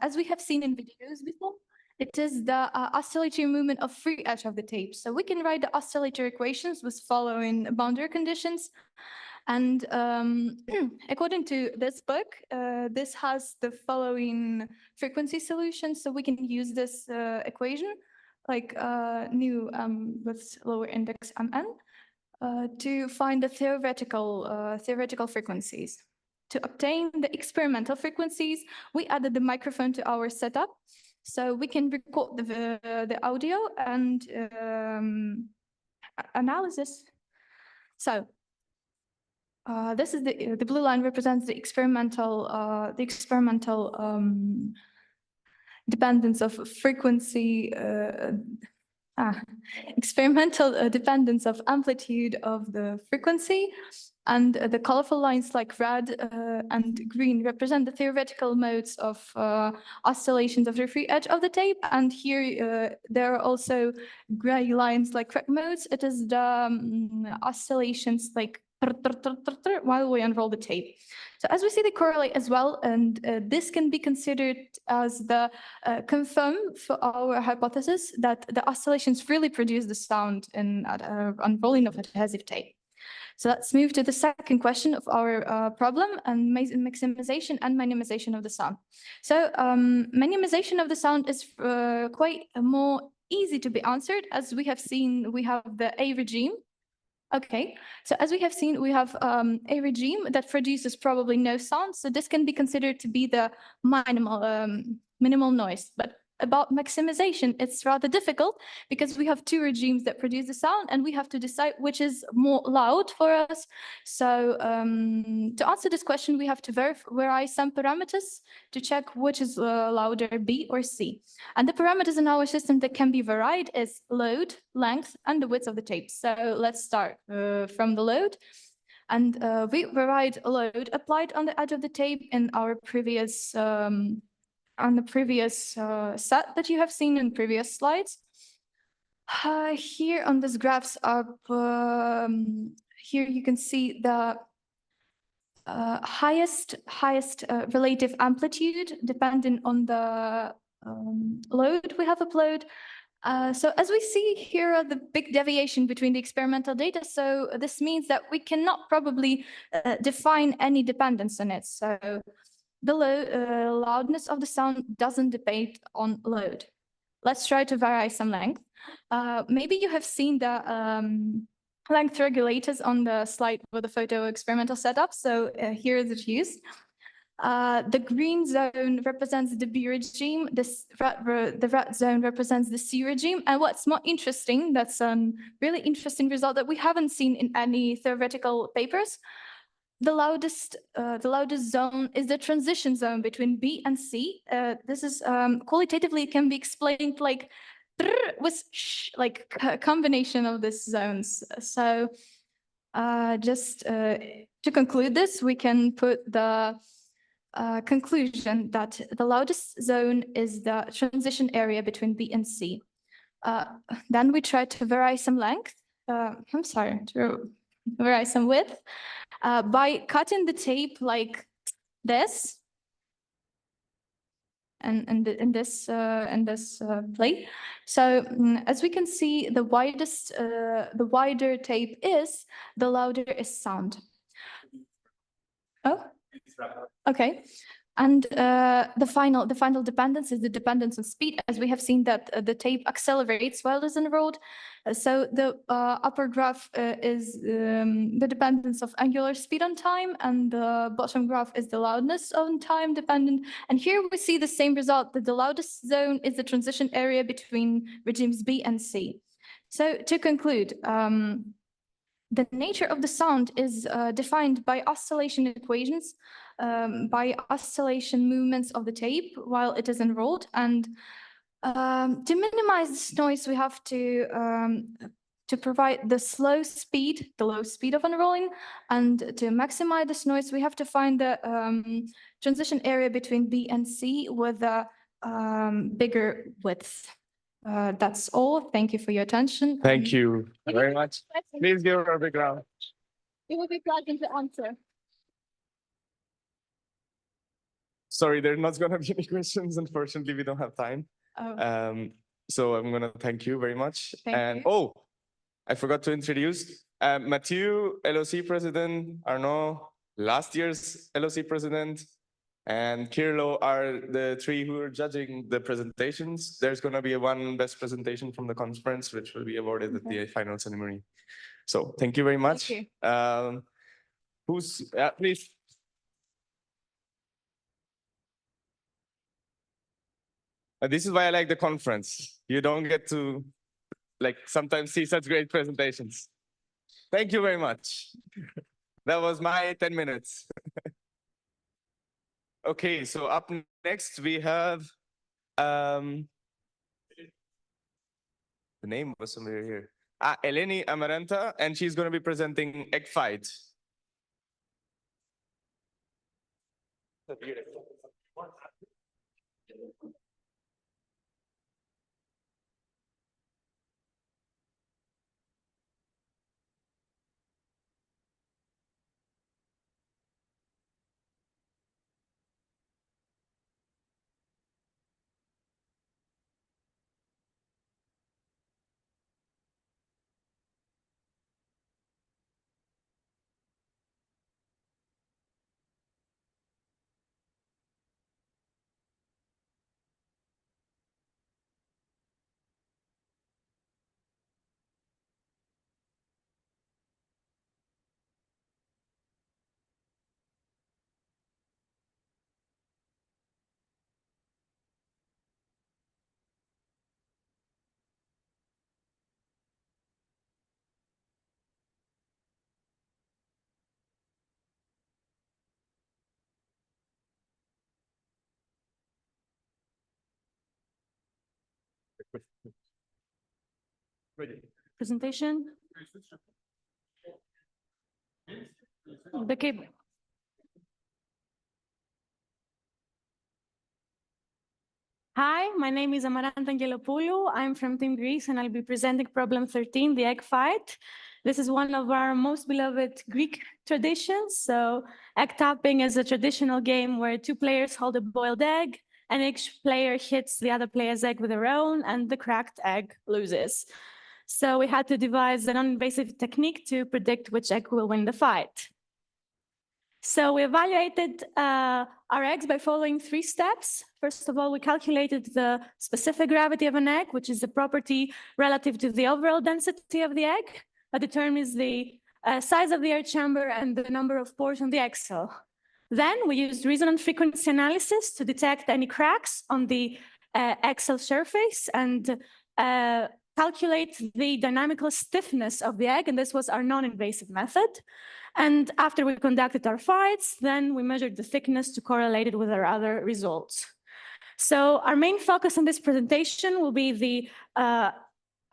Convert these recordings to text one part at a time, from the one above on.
as we have seen in videos before, it is the oscillatory movement of free edge of the tape. So we can write the oscillatory equations with following boundary conditions. And according to this book, this has the following frequency solution. So we can use this equation, like nu with lower index mn, to find the theoretical frequencies. To obtain the experimental frequencies, we added the microphone to our setup, so we can record the audio and analysis. So this is the blue line represents the experimental dependence of frequency. Experimental dependence of amplitude of the frequency, and the colorful lines like red and green represent the theoretical modes of oscillations of the free edge of the tape. And here there are also gray lines like red modes. It is the oscillations like while we unroll the tape. So as we see, they correlate as well, and this can be considered as the confirm for our hypothesis that the oscillations really produce the sound in unrolling of adhesive tape. So let's move to the second question of our problem, and maximization and minimization of the sound. So minimization of the sound is quite more easy to be answered. As we have seen, we have the A regime. Okay, so as we have seen, we have a regime that produces probably no sound. So this can be considered to be the minimal noise. But about maximization, it's rather difficult because we have two regimes that produce the sound, and we have to decide which is more loud for us. So to answer this question, we have to vary some parameters to check which is louder, B or C. And the parameters in our system that can be varied is load, length, and the width of the tape. So let's start from the load. And we varied load applied on the edge of the tape in our previous on the previous set that you have seen in previous slides. Here on this graphs up, here you can see the highest relative amplitude depending on the load we have applied. So as we see here are the big deviation between the experimental data. So this means that we cannot probably define any dependence on it. So the loudness of the sound doesn't depend on load. Let's try to vary some length. Maybe you have seen the length regulators on the slide with the photo experimental setup. So here is it used. The green zone represents the B regime. The red zone represents the C regime. And what's more interesting, that's a really interesting result that we haven't seen in any theoretical papers. The loudest zone is the transition zone between B and C. This is qualitatively can be explained like with like a combination of these zones. So just to conclude this, we can put the conclusion that the loudest zone is the transition area between B and C. Then we try to vary some length. I'm sorry, to vary some width. By cutting the tape like this, and in this plate. So as we can see, the wider tape is, the louder is sound. Oh, okay. And the final dependence is the dependence on speed, as we have seen that the tape accelerates while it's unrolled. So the upper graph is the dependence of angular speed on time, and the bottom graph is the loudness on time dependent. And here we see the same result, that the loudest zone is the transition area between regimes B and C. So to conclude, the nature of the sound is defined by oscillation equations, by oscillation movements of the tape while it is unrolled. And to minimize this noise, we have to provide the low speed of unrolling. And to maximize this noise, we have to find the transition area between B and C with a bigger width. That's all. Thank you for your attention. Thank you very much. Please give her a big round. You will be glad to answer. sorry, there are not going to be any questions. Unfortunately, we don't have time. Oh, So I'm going to thank you very much. Thank you. Oh, I forgot to introduce Mathieu, LOC president, Arnaud, last year's LOC president, and Kirlo are the three who are judging the presentations. There's going to be one best presentation from the conference, which will be awarded at the final ceremony. So thank you very much. Thank Please. This is why I like the conference. You don't get to sometimes see such great presentations. Thank you very much. That was my 10 minutes. Okay, so up next we have the name was somewhere here. Eleni-Amaranta, and she's going to be presenting Egg Fight. Presentation. Okay. Hi, my name is Amaranta Angelopoulou. I'm from Team Greece and I'll be presenting problem 13, the egg fight. This is one of our most beloved Greek traditions. So egg tapping is a traditional game where two players hold a boiled egg and each player hits the other player's egg with their own and the cracked egg loses. So we had to devise a non-invasive technique to predict which egg will win the fight. So we evaluated our eggs by following 3 steps. First of all, we calculated the specific gravity of an egg, which is a property relative to the overall density of the egg that determines the size of the air chamber and the number of pores on the egg cell. Then we used resonant frequency analysis to detect any cracks on the egg cell surface and calculate the dynamical stiffness of the egg, and this was our non-invasive method. And after we conducted our fights, then we measured the thickness to correlate it with our other results. So our main focus in this presentation will be the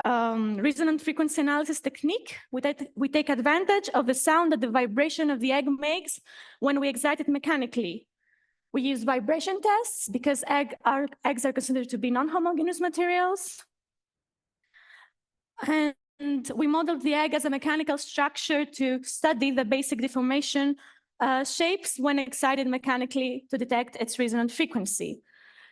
resonant frequency analysis technique. We take advantage of the sound that the vibration of the egg makes when we excite it mechanically. We use vibration tests because eggs are considered to be non-homogeneous materials. And we modeled the egg as a mechanical structure to study the basic deformation shapes when excited mechanically to detect its resonant frequency.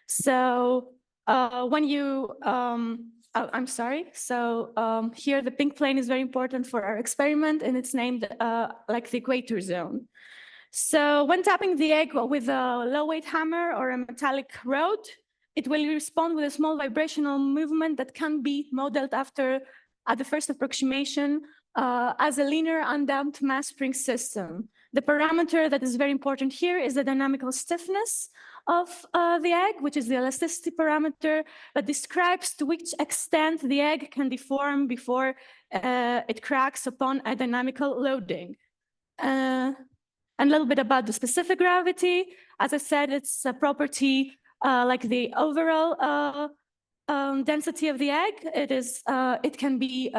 So when you, I'm sorry, so here the pink plane is very important for our experiment and it's named like the equator zone. So when tapping the egg with a low weight hammer or a metallic rod, it will respond with a small vibrational movement that can be modeled at the first approximation as a linear undamped mass spring system. The parameter that is very important here is the dynamical stiffness of the egg, which is the elasticity parameter that describes to which extent the egg can deform before it cracks upon a dynamical loading. And a little bit about the specific gravity. As I said, it's a property like the overall density of the egg. It can be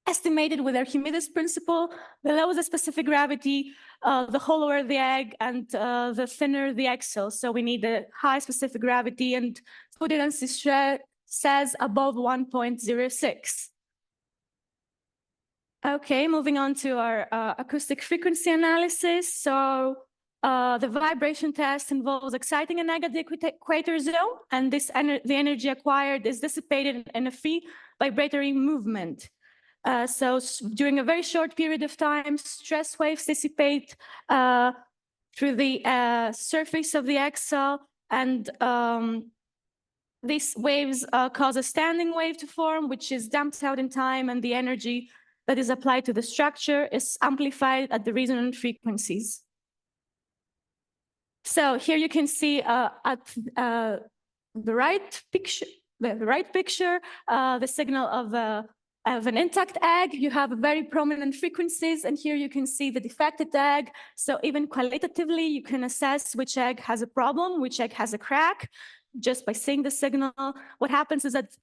estimated with Archimedes principle. The lower the specific gravity, the hollower the egg and the thinner the egg cell. So we need a high specific gravity, and food density says above 1.06. Okay, moving on to our acoustic frequency analysis. So The vibration test involves exciting an egg at the equator zone, and the energy acquired is dissipated in a free vibratory movement. So during a very short period of time, stress waves dissipate through the surface of the egg cell, and these waves cause a standing wave to form, which is damped out in time, and the energy that is applied to the structure is amplified at the resonant frequencies. So here you can see at the right picture, the signal of an intact egg. You have very prominent frequencies, and here you can see the defected egg. So even qualitatively, you can assess which egg has a problem, which egg has a crack, just by seeing the signal. What happens is that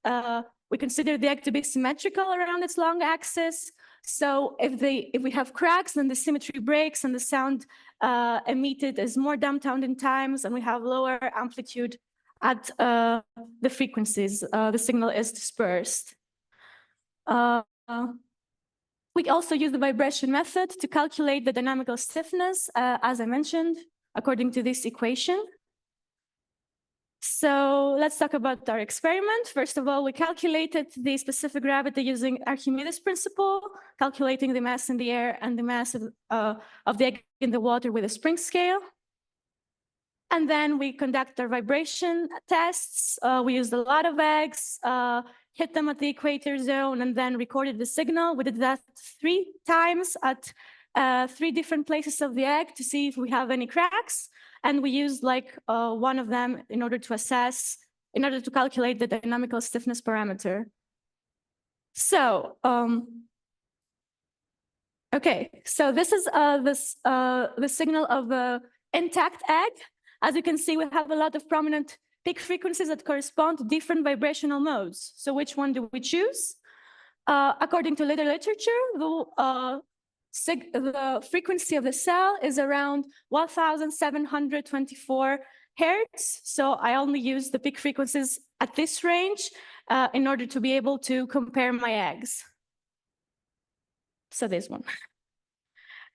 we consider the egg to be symmetrical around its long axis. So if we have cracks, then the symmetry breaks and the sound emitted is more damped out in times, and we have lower amplitude at the frequencies. The signal is dispersed. We also use the vibration method to calculate the dynamical stiffness, as I mentioned, according to this equation. So let's talk about our experiment. First of all, we calculated the specific gravity using Archimedes' principle, calculating the mass in the air and the mass of the egg in the water with a spring scale. And then we conduct our vibration tests. We used a lot of eggs, hit them at the equator zone, and then recorded the signal. We did that 3 times at 3 different places of the egg to see if we have any cracks. And we used like one of them in order to calculate the dynamical stiffness parameter. So, okay, so this is the signal of an intact egg. As you can see, we have a lot of prominent peak frequencies that correspond to different vibrational modes. So which one do we choose? According to literature, the frequency of the cell is around 1,724 hertz. So I only use the peak frequencies at this range in order to be able to compare my eggs. So this one.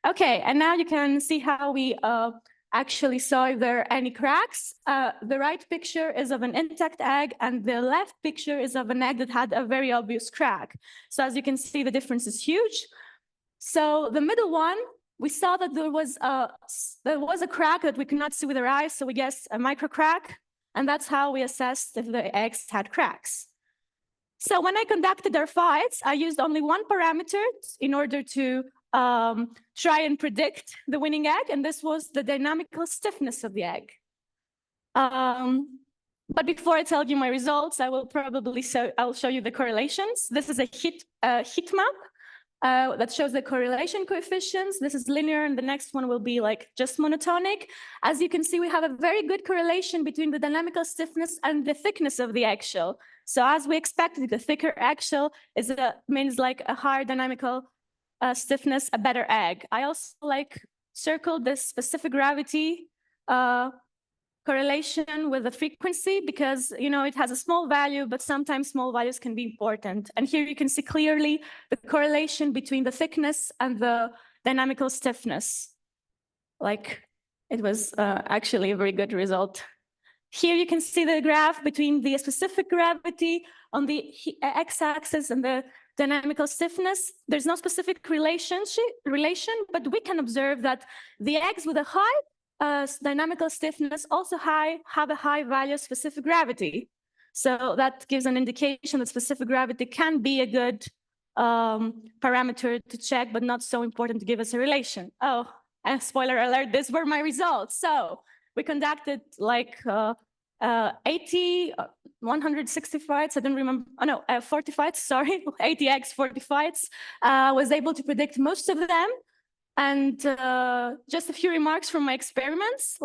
Okay, and now you can see how we actually saw if there are any cracks. The right picture is of an intact egg, and the left picture is of an egg that had a very obvious crack. So as you can see, the difference is huge. So the middle one, we saw that there was a crack that we could not see with our eyes, so we guessed a micro crack, and that's how we assessed if the eggs had cracks. So when I conducted our fights, I used only one parameter in order to try and predict the winning egg, and this was the dynamical stiffness of the egg. But before I tell you my results, I'll show you the correlations. This is a heat map that shows the correlation coefficients. This is linear, and the next one will be like just monotonic. As you can see, we have a very good correlation between the dynamical stiffness and the thickness of the eggshell. So as we expected, the thicker eggshell means like a higher dynamical stiffness, a better egg. I also circled this specific gravity correlation with the frequency because, it has a small value, but sometimes small values can be important. And here you can see clearly the correlation between the thickness and the dynamical stiffness. It was actually a very good result. Here you can see the graph between the specific gravity on the x-axis and the dynamical stiffness. There's no specific relation, but we can observe that the eggs with a high dynamical stiffness also have a high value of specific gravity. So that gives an indication that specific gravity can be a good parameter to check, but not so important to give us a relation. Oh, and spoiler alert, these were my results. So we conducted 160 fights, I don't remember, 40 fights, sorry, 80 eggs, 40 fights. Was able to predict most of them. And just a few remarks from my experiments,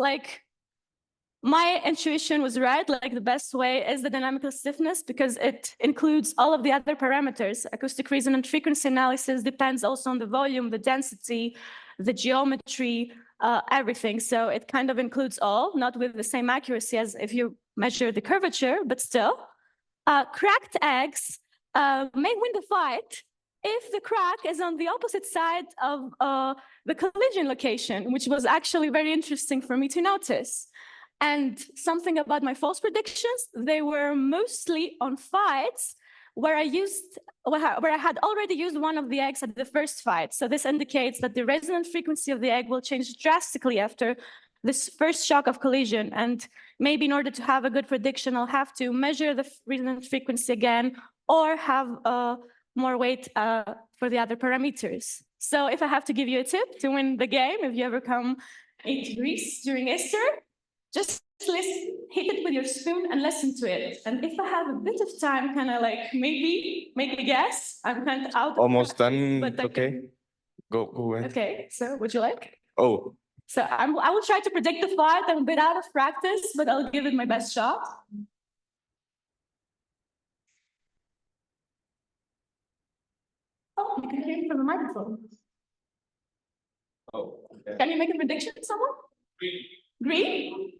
my intuition was right, the best way is the dynamical stiffness because it includes all of the other parameters. Acoustic resonant frequency analysis depends also on the volume, the density, the geometry, everything. So it kind of includes all, not with the same accuracy as if you measure the curvature, but still. Cracked eggs may win the fight if the crack is on the opposite side of the collision location, which was actually very interesting for me to notice. And something about my false predictions, they were mostly on fights where I had already used one of the eggs at the first fight. So this indicates that the resonant frequency of the egg will change drastically after this first shock of collision. And maybe in order to have a good prediction, I'll have to measure the resonant frequency again or have more weight for the other parameters. So if I have to give you a tip to win the game, if you ever come into Greece during Easter, just hit it with your spoon and listen to it. And if I have a bit of time, kind of like maybe make a guess, I'm kind of out. Almost done. But Okay. Go ahead. Okay, so would you like? Oh. So I will try to predict the fight. I'm a bit out of practice, but I'll give it my best shot. Oh, you can hear me from the microphone. Oh. Okay. Can you make a prediction, someone? Green?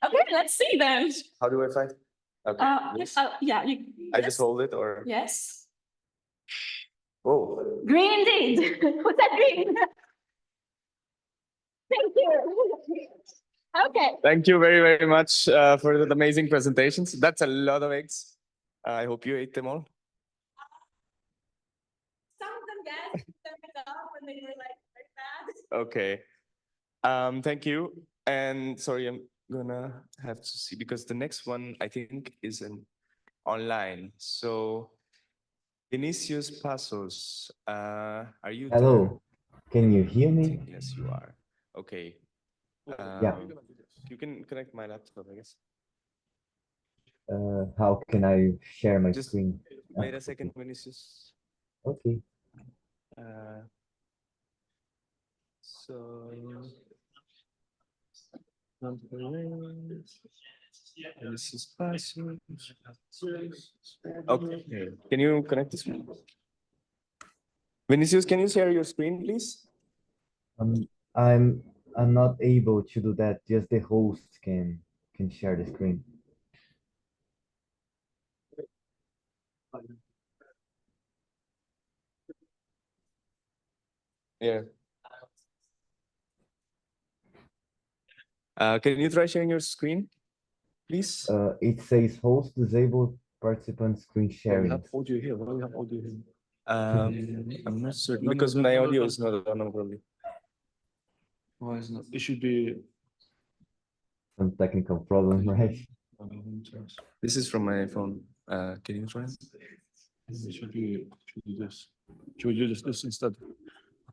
Okay, let's see then. How do I fight? Okay. Yes. Yeah. I just hold it or? Yes. Oh. Green indeed. What's that green? Thank you. Okay. Thank you very, very much for the amazing presentations. That's a lot of eggs. I hope you ate them all. Some of them, yes, some it up and they were like very bad. Okay. Thank you. And sorry, I'm gonna have to see because the next one I think is online. So Vinícius Passos, are you Hello, can you hear there? me? Yes, you are. Okay. Yeah. You can connect my laptop, I guess. How can I share my Just screen? wait a second, Vinícius. Okay. So this is Passos. Okay. Can you connect this one? Vinícius, can you share your screen, please? I'm not able to do that. Just the host can share the screen. Yeah. Can you try sharing your screen, please? It says host disabled participant screen sharing. Audio here. Why do we have audio here? I'm not certain because my audio is not on probably. Why is not? It should be. Some technical problem, right? This is from my phone. Can you try? It should be this. Should we do this instead?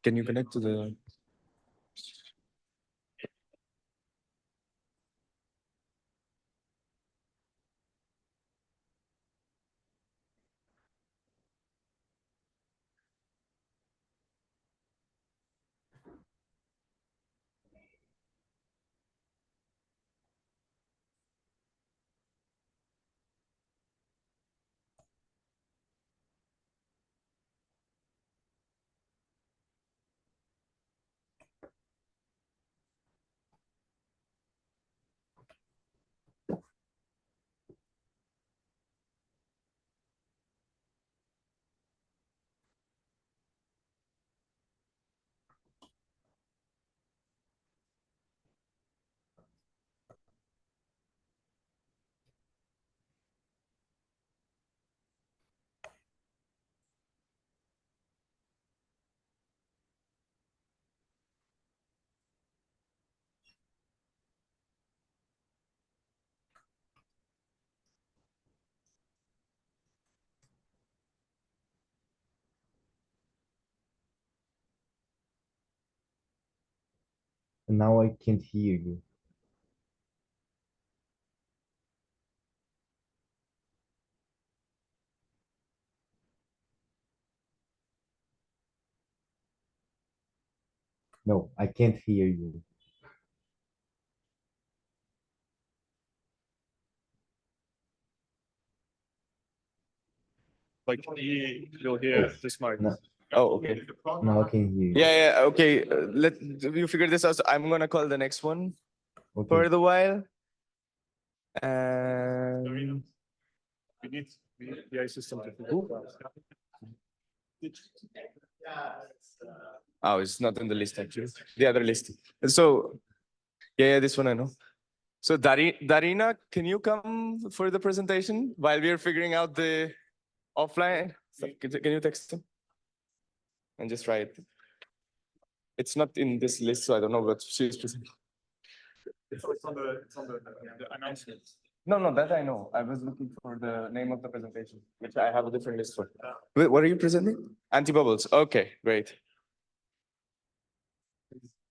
Can you connect to the? Now I can't hear you. No, I can't hear you. Like you'll hear this mic. No, Oh, okay. now I can hear you. Yeah. Okay. Let you figure this out. So I'm gonna call the next one Okay. for the while. We need the AI system to figure it out. Oh, it's not in the list actually. The other list. So, yeah, this one I know. So, Daryna, can you come for the presentation while we are figuring out the offline stuff? Can you text him? And just write. It's not in this list, so I don't know what she's presenting. It's on the announcement. No, that I know. I was looking for the name of the presentation, which I have a different list for. Wait, what are you presenting? Anti-bubbles. Okay, great.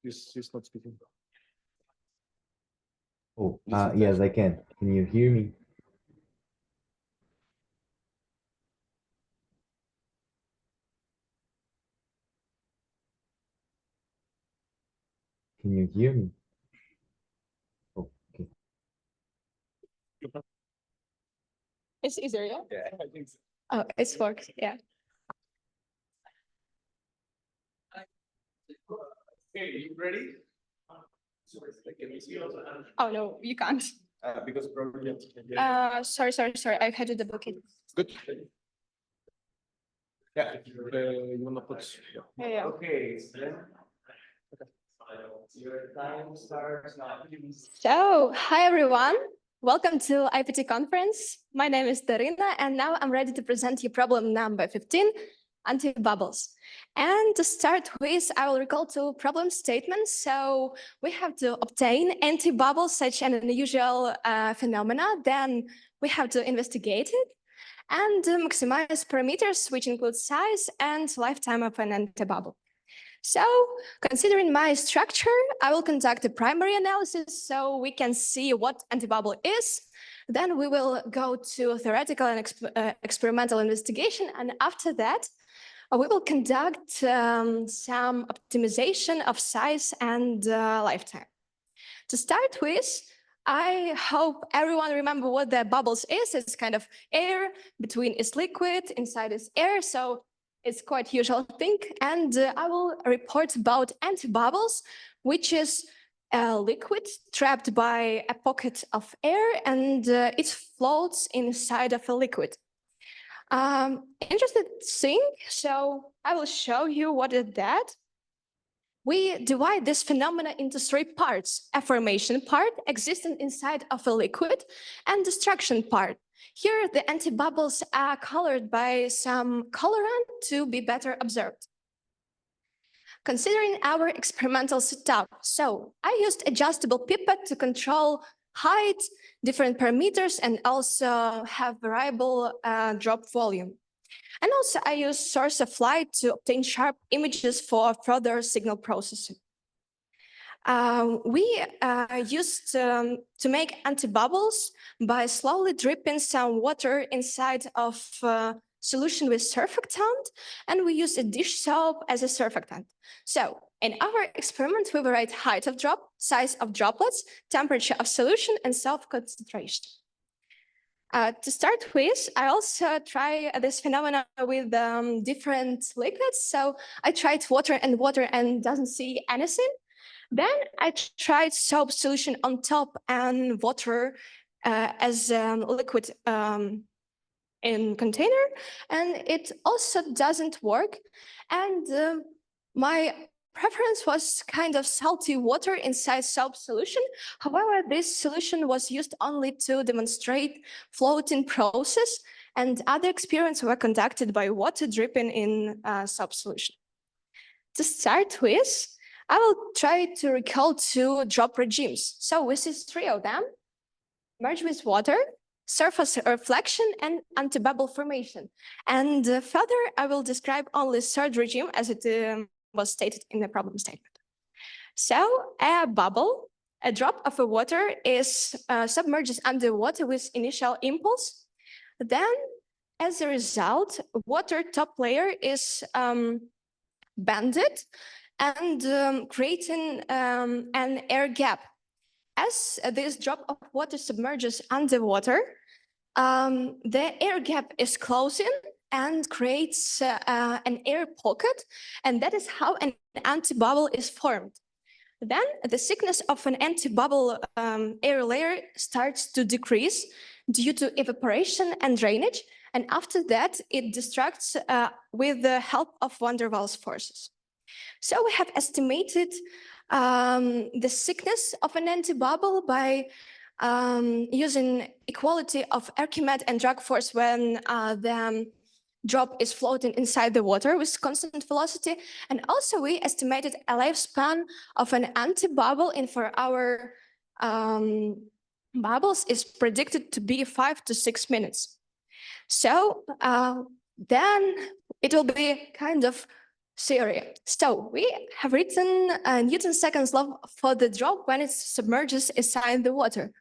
She's not speaking. Oh, yes, I can. Can you hear me? Can you hear me? Okay. It's easier, yeah? Yeah, I think so. Oh, it's worked, yeah. Okay, you ready? Oh, no, you can't. Because probably. Sorry, I had to double it. Good. Yeah. You wanna put? Yeah. Okay. Your time starts now. So, hi everyone. Welcome to IPT conference. My name is Daryna, and now I'm ready to present you problem number 15, anti-bubbles. And to start with, I will recall two problem statements. So we have to obtain anti-bubbles, such an unusual phenomena. Then we have to investigate it and maximize parameters, which include size and lifetime of an anti-bubble. So, considering my structure, I will conduct a primary analysis so we can see what antibubble is. Then we will go to theoretical and experimental investigation. And after that, we will conduct some optimization of size and lifetime. To start with, I hope everyone remember what the bubbles is. It's kind of air, between is liquid, inside is air. So it's quite usual thing. And I will report about antibubbles, which is a liquid trapped by a pocket of air, and it floats inside of a liquid. Interesting thing, so I will show you what is that. We divide this phenomena into three parts: a formation part existing inside of a liquid and destruction part. Here, the antibubbles are colored by some colorant to be better observed. Considering our experimental setup, so I used adjustable pipette to control height, different parameters, and also have variable drop volume. And also I use source of light to obtain sharp images for further signal processing. We used to make antibubbles by slowly dripping some water inside of solution with surfactant, and we use a dish soap as a surfactant. So in our experiment, we write height of drop, size of droplets, temperature of solution, and self-concentration. To start with, I also try this phenomena with different liquids. So I tried water and doesn't see anything. Then I tried soap solution on top and water as liquid in container, and it also doesn't work. And my preference was kind of salty water inside soap solution. However, this solution was used only to demonstrate floating process, and other experiments were conducted by water dripping in soap solution. To start with, I will try to recall two drop regimes. So this is three of them: merge with water, surface reflection, and antibubble formation. And further, I will describe only third regime as it was stated in the problem statement. So a bubble, a drop of water is submerged under water with initial impulse. Then, as a result, water top layer is banded and creating an air gap. As this drop of water submerges underwater, the air gap is closing and creates an air pocket, and that is how an antibubble is formed. Then the thickness of an antibubble air layer starts to decrease due to evaporation and drainage, and after that, it destructs with the help of van der Waals forces. So we have estimated the thickness of an antibubble by using equality of Archimedes and drag force when the drop is floating inside the water with constant velocity. And also we estimated a lifespan of an antibubble, and for our bubbles is predicted to be 5 to 6 minutes. So then it will be kind of theory. So we have written Newton's second law for the drop when it submerges inside the water.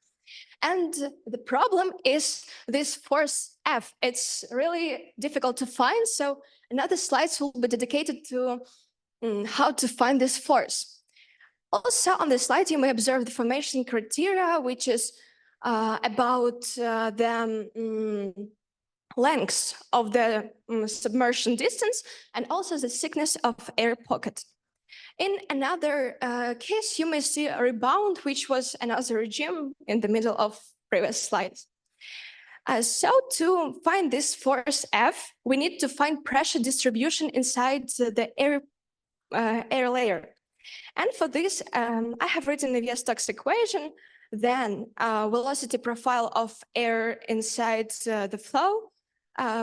And the problem is this force F. It's really difficult to find. So another slides will be dedicated to how to find this force. Also on the slide, you may observe the formation criteria, which is about the length of the submersion distance and also the thickness of air pocket. In another case, you may see a rebound, which was another regime in the middle of previous slides. So to find this force F, we need to find pressure distribution inside the air layer. And for this, I have written the Navier-Stokes equation, then velocity profile of air inside the flow.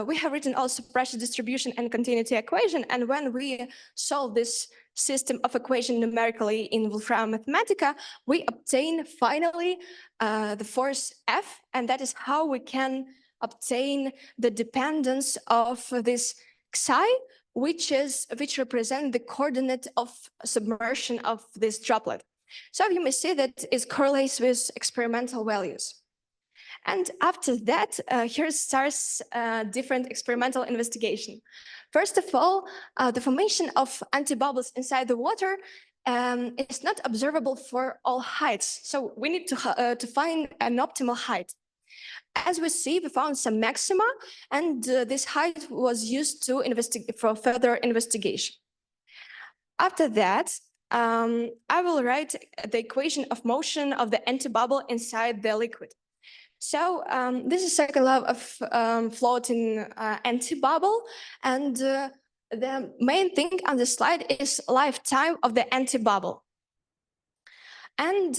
We have written also pressure distribution and continuity equation. And when we solve this system of equation numerically in Wolfram Mathematica, we obtain finally the force F, and that is how we can obtain the dependence of this psi, which represent the coordinate of submersion of this droplet. So you may see that it correlates with experimental values. And after that, here starts different experimental investigation. First of all, the formation of antibubbles inside the water is not observable for all heights. So we need to find an optimal height. As we see, we found some maxima, and this height was used to investigate for further investigation. After that, I will write the equation of motion of the antibubble inside the liquid. So this is second law of floating antibubble, and the main thing on the slide is lifetime of the antibubble. And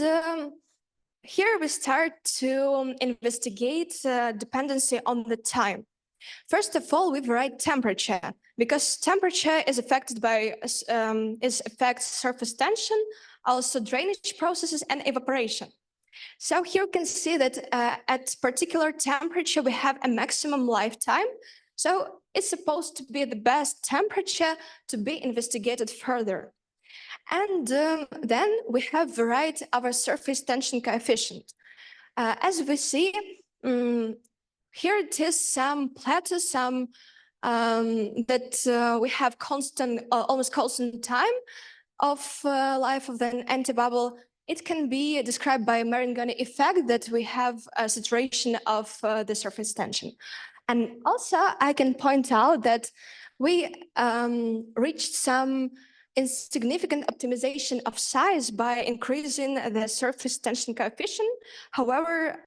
here we start to investigate dependency on the time. First of all, we write temperature, because temperature is affected by affects surface tension, also drainage processes and evaporation. So here you can see that at particular temperature, we have a maximum lifetime. So it's supposed to be the best temperature to be investigated further. And then we have write our surface tension coefficient. As we see, here it is some plateau, some that we have constant, almost constant time of life of the antibubble. It can be described by a Marangoni effect that we have a saturation of the surface tension. And also I can point out that we reached some insignificant optimization of size by increasing the surface tension coefficient. However,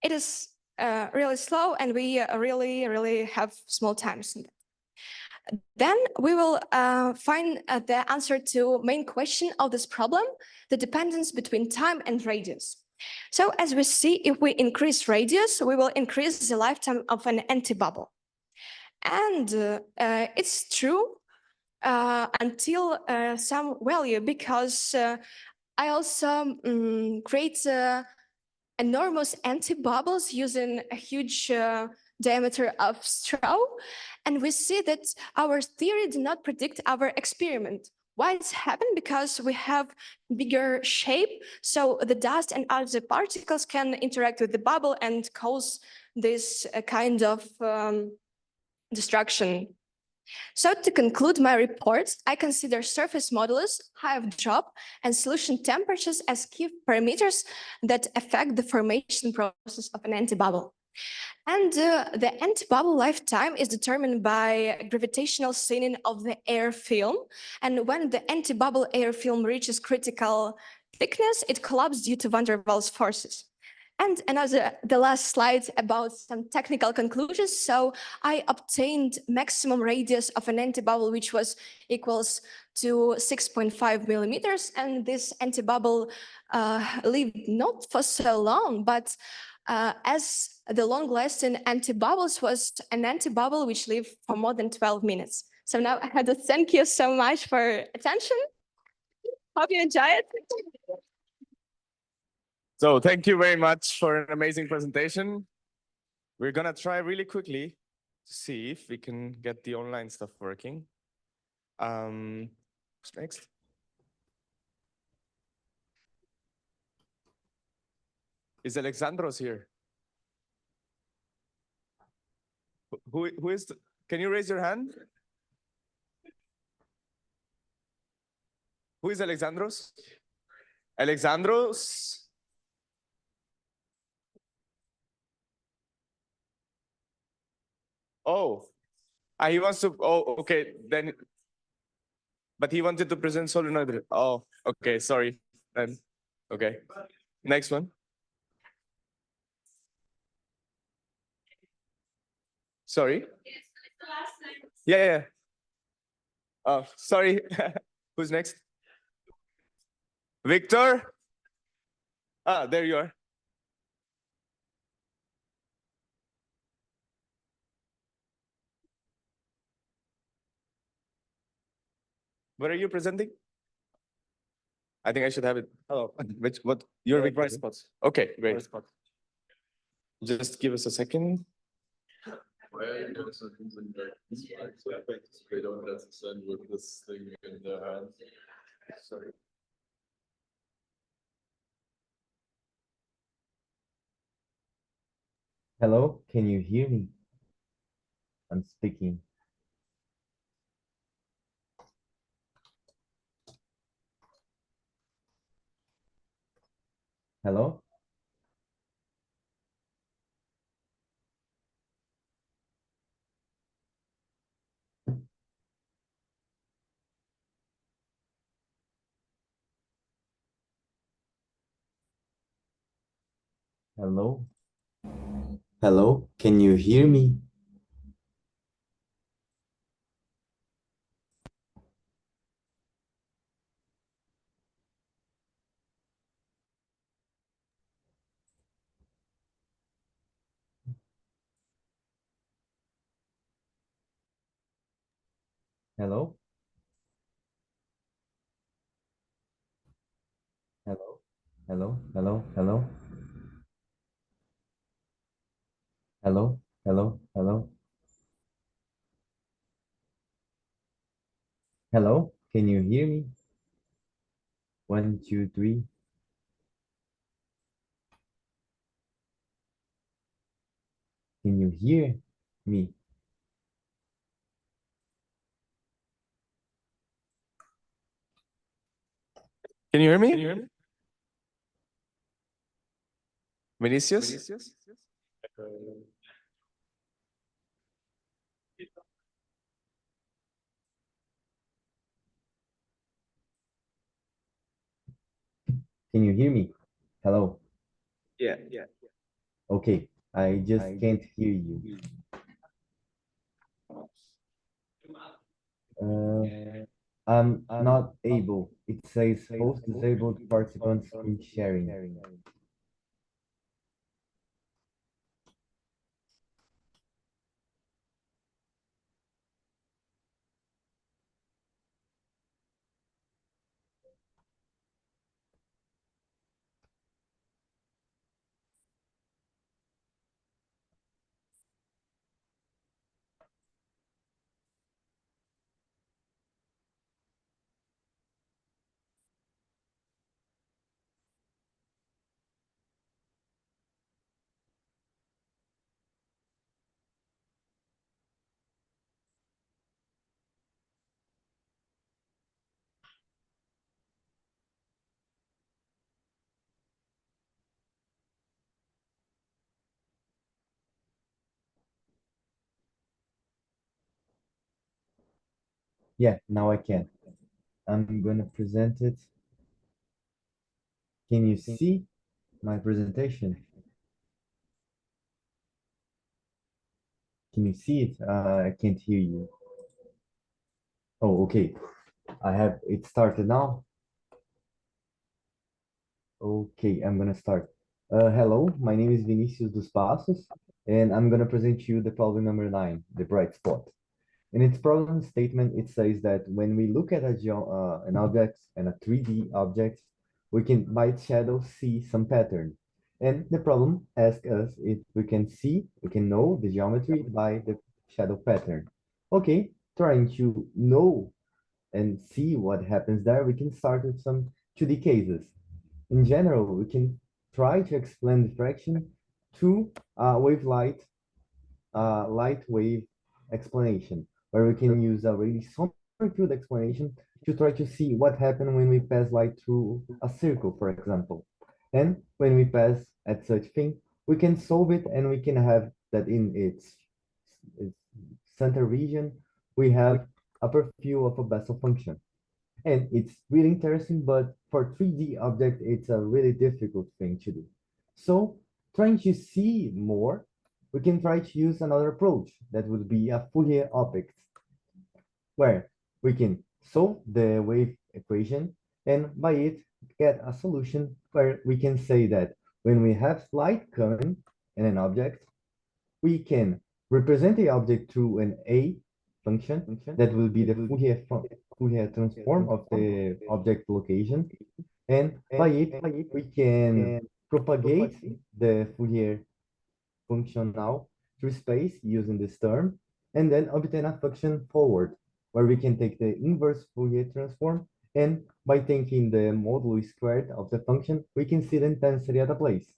it is really slow, and we really have small times in that. Then we will find the answer to main question of this problem, the dependence between time and radius. So as we see, if we increase radius, we will increase the lifetime of an antibubble. And it's true until some value, because I also create enormous antibubbles using a huge diameter of straw, and we see that our theory did not predict our experiment. Why it's happened? Because we have bigger shape, so the dust and other particles can interact with the bubble and cause this kind of destruction. So to conclude my report, I consider surface modulus, height of drop, and solution temperatures as key parameters that affect the formation process of an antibubble. And the antibubble lifetime is determined by gravitational thinning of the air film. And when the antibubble air film reaches critical thickness, it collapses due to van der Waals forces. And the last slide about some technical conclusions. So I obtained maximum radius of an antibubble, which was equals to 6.5 millimeters. And this antibubble lived not for so long, but as the long-lasting antibubbles was an antibubble which lived for more than 12 minutes. So now I had to thank you so much for attention. Hope you enjoy it. So thank you very much for an amazing presentation. We're gonna try really quickly to see if we can get the online stuff working. What's next? Is Alexandros here? Who is? Can you raise your hand? Who is Alexandros? Alexandros? Oh, he wants to. Oh, okay. Then, but he wanted to present solenoid. Oh, okay. Sorry. Then, okay. Next one. Sorry. Yeah. Oh, sorry. Who's next? Wiktor? Ah, there you are. What are you presenting? I think I should have it. Oh, what? You're Wiktor? Bright spots. Okay, great. Bright spot. Just give us a second. They don't understand with this thing in their hand. Sorry. Hello, can you hear me? I'm speaking. Hello? Hello? Hello, can you hear me? Hello? Hello? Hello? Hello? Hello? Hello? Hello? Hello? Hello? Can you hear me? 1, 2, 3. Can you hear me? Can you hear me? Vinícius? Can you hear me? Hello? Yeah. Okay, I just can't hear you. I'm not able. It says host disabled participant screen sharing. Yeah, now I can. I'm gonna present it. Can you see my presentation? Can you see it? I can't hear you. Oh, okay. I have it started now. Okay, I'm gonna start. Hello, my name is Vinícius dos Passos, and I'm gonna present you the problem number 9, the bright spot. In its problem statement, it says that when we look at an object and a 3D object, we can, by its shadow, see some pattern. And the problem asks us if we can know the geometry by the shadow pattern. Okay, trying to know and see what happens there, we can start with some 2D cases. In general, we can try to explain diffraction through light wave explanation, where we can use a really field explanation to try to see what happened when we pass light through a circle, for example. And when we pass at such thing, we can solve it and we can have that in its center region, we have upper view of a Bessel function. And it's really interesting, but for 3D object, it's a really difficult thing to do. So trying to see more, we can try to use another approach that would be a Fourier optics, where we can solve the wave equation and by it get a solution where we can say that when we have light coming in an object, we can represent the object through an A function that will be the Fourier transform of the object location. And by it, we can propagate the Fourier function now through space using this term, and then obtain a function forward, where we can take the inverse Fourier transform, and by taking the modulo squared of the function, we can see the intensity at a place.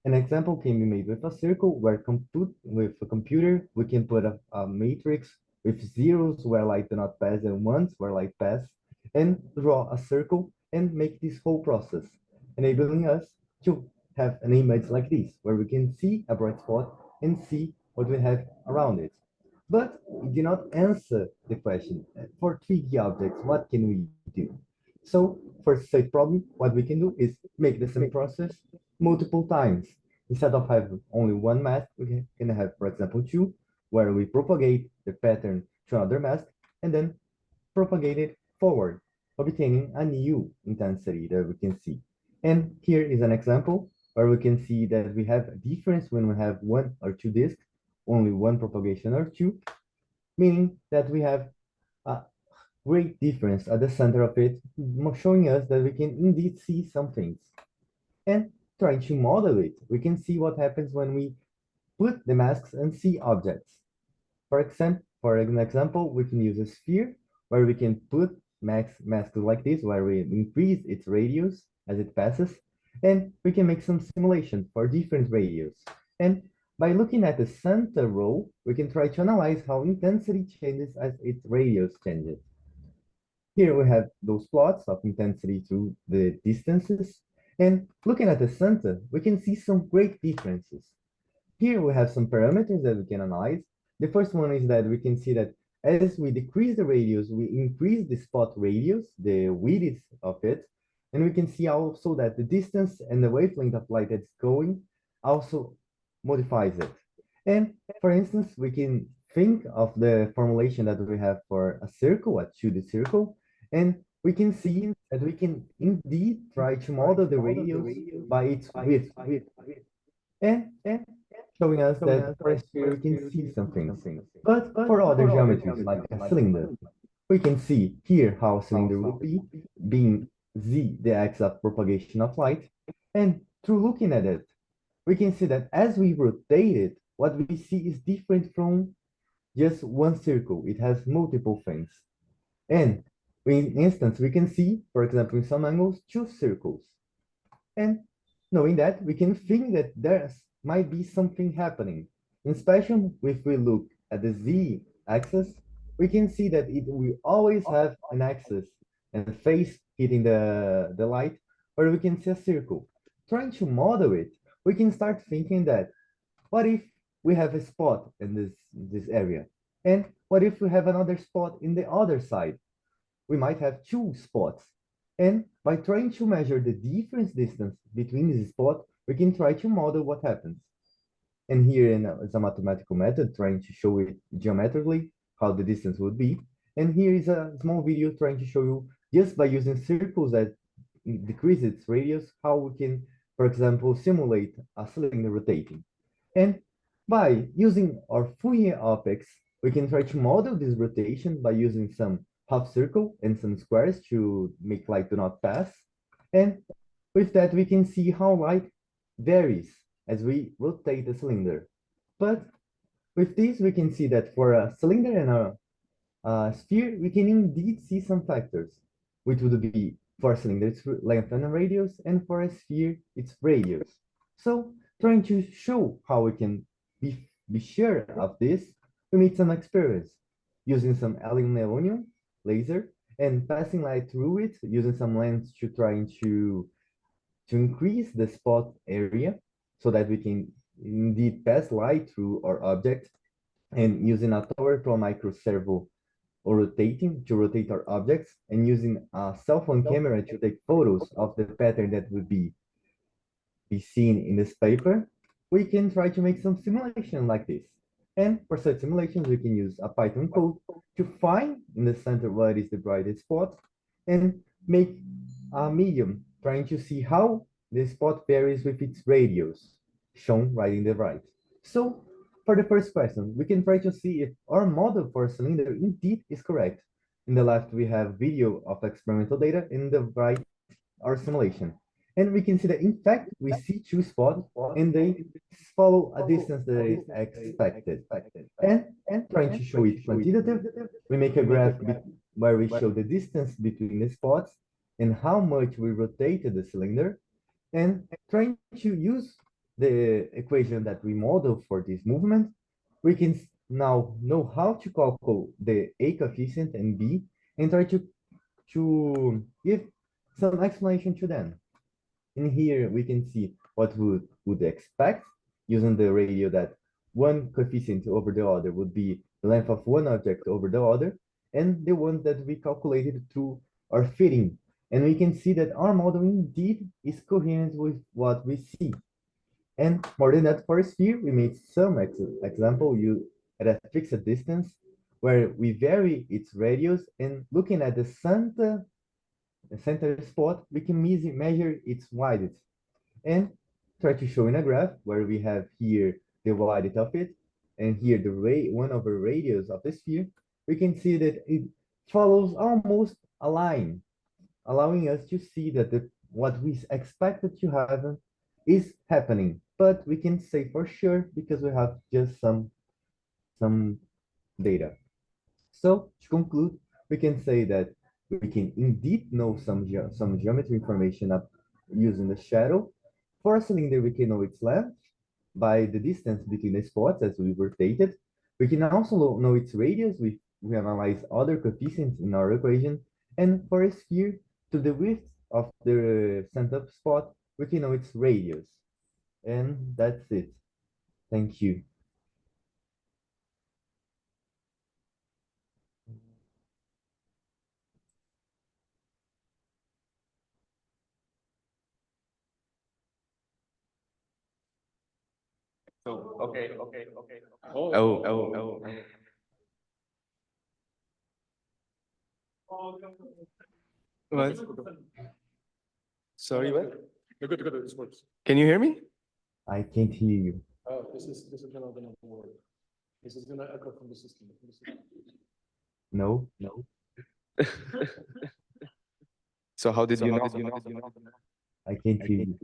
An example can be made with a circle where with a computer, we can put a matrix with zeros where light do not pass and ones where light pass, and draw a circle and make this whole process, enabling us to have an image like this, where we can see a bright spot and see what we have around it. But it did not answer the question. For 3D objects, what can we do? So for such problem, what we can do is make the same process multiple times. Instead of having only one mask, we can have, for example, 2, where we propagate the pattern to another mask and then propagate it forward, obtaining a new intensity that we can see. And here is an example where we can see that we have a difference when we have 1 or 2 disks, only 1 propagation or 2, meaning that we have a great difference at the center of it, showing us that we can indeed see some things. And trying to model it, we can see what happens when we put the masks and see objects. For an example, we can use a sphere where we can put masks like this, where we increase its radius as it passes, and we can make some simulations for different radius. And by looking at the center row, we can try to analyze how intensity changes as its radius changes. Here we have those plots of intensity through the distances, and looking at the center, we can see some great differences. Here we have some parameters that we can analyze. The first one is that we can see that as we decrease the radius, we increase the spot radius, the width of it, and we can see also that the distance and the wavelength of light that's going also modifies it. And for instance, we can think of the formulation that we have for a circle, a 2D circle, and we can see that we can indeed try to model the radius by its width. And showing us that for a sphere we can see some things. But for other geometries, like a cylinder, we can see here how a cylinder would be, being z, the axis of propagation of light. And through looking at it, we can see that as we rotate it, what we see is different from just one circle. It has multiple things. And in instance, we can see, for example, in some angles, 2 circles. And knowing that, we can think that there might be something happening. Especially if we look at the z-axis, we can see that it will always have an axis and a face hitting the light, where we can see a circle. Trying to model it, we can start thinking that, what if we have a spot in this area? And what if we have another spot in the other side? We might have 2 spots. And by trying to measure the difference distance between this spot, we can try to model what happens. And here is a mathematical method trying to show it geometrically how the distance would be. And here is a small video trying to show you just by using circles that decrease its radius, how we can, for example, simulate a cylinder rotating. And by using our Fourier optics, we can try to model this rotation by using some half circle and some squares to make light do not pass. And with that, we can see how light varies as we rotate the cylinder. But with this, we can see that for a cylinder and a sphere, we can indeed see some factors, which would be for a cylinder, its length and radius, and for a sphere, its radius. So trying to show how we can be sure of this, we made some experiments using some aluminum laser and passing light through it using some lens to trying to increase the spot area so that we can indeed pass light through our object, and using a tower to a micro servo or rotating to rotate our objects, and using a cell phone camera to take photos of the pattern that would be seen in this paper, we can try to make some simulation like this. And for such simulations, we can use a Python code to find in the center what is the brightest spot and make a medium trying to see how the spot varies with its radius, shown right in the right. So for the first question, we can try to see if our model for a cylinder indeed is correct. In the left, we have video of experimental data. In the right, our simulation. And we can see that, in fact, we see two spots and they follow a distance that is expected. And trying to show it quantitative, we make a graph where we show the distance between the spots and how much we rotated the cylinder, and trying to use the equation that we model for this movement, we can now know how to calculate the A coefficient and B and try to give some explanation to them. In here, we can see what we would expect using the radio that one coefficient over the other would be the length of one object over the other, and the one that we calculated through our fitting. And we can see that our model indeed is coherent with what we see. And more than that, for a sphere, we made some example at a fixed distance where we vary its radius, and looking at the center spot, we can measure its width and try to show in a graph where we have here the width of it and here the one over radius of the sphere. We can see that it follows almost a line, allowing us to see that what we expected to happen is happening, but we can say for sure because we have just some data. So to conclude, we can say that we can indeed know some geometry information using the shadow. For a cylinder, we can know its length by the distance between the spots as we rotated. We can also know its radius. We analyze other coefficients in our equation. And for a sphere, to the width of the center spot, we can know its radius. And that's it. Thank you. So, okay. What? Sorry, what? Good, this works. Can you hear me? I can't hear you. Oh, this is gonna work. This is gonna echo from the system. No. So how did you know? I can't hear you.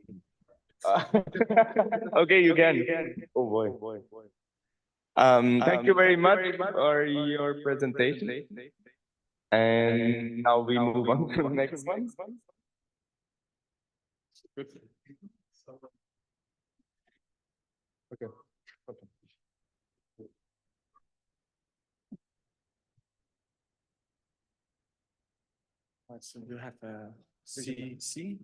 Okay, you can. Oh boy. Thank you very much for your presentation. And now we move on to the next one. Good. Okay. So you have a C.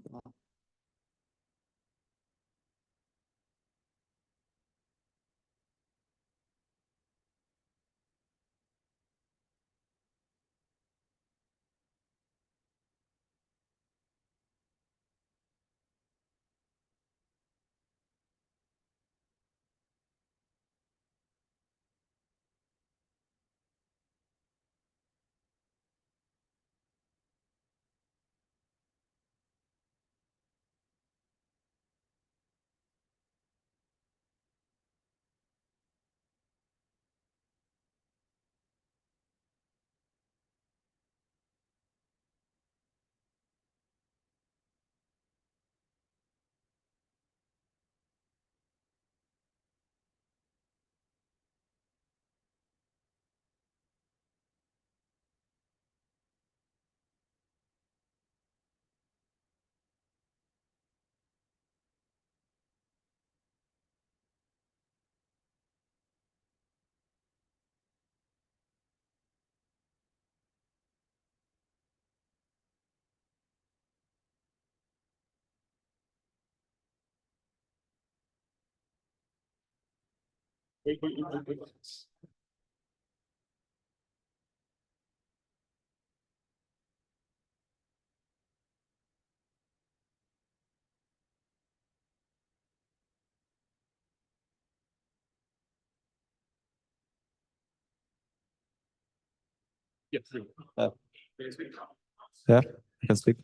Yes. Yeah, I can speak.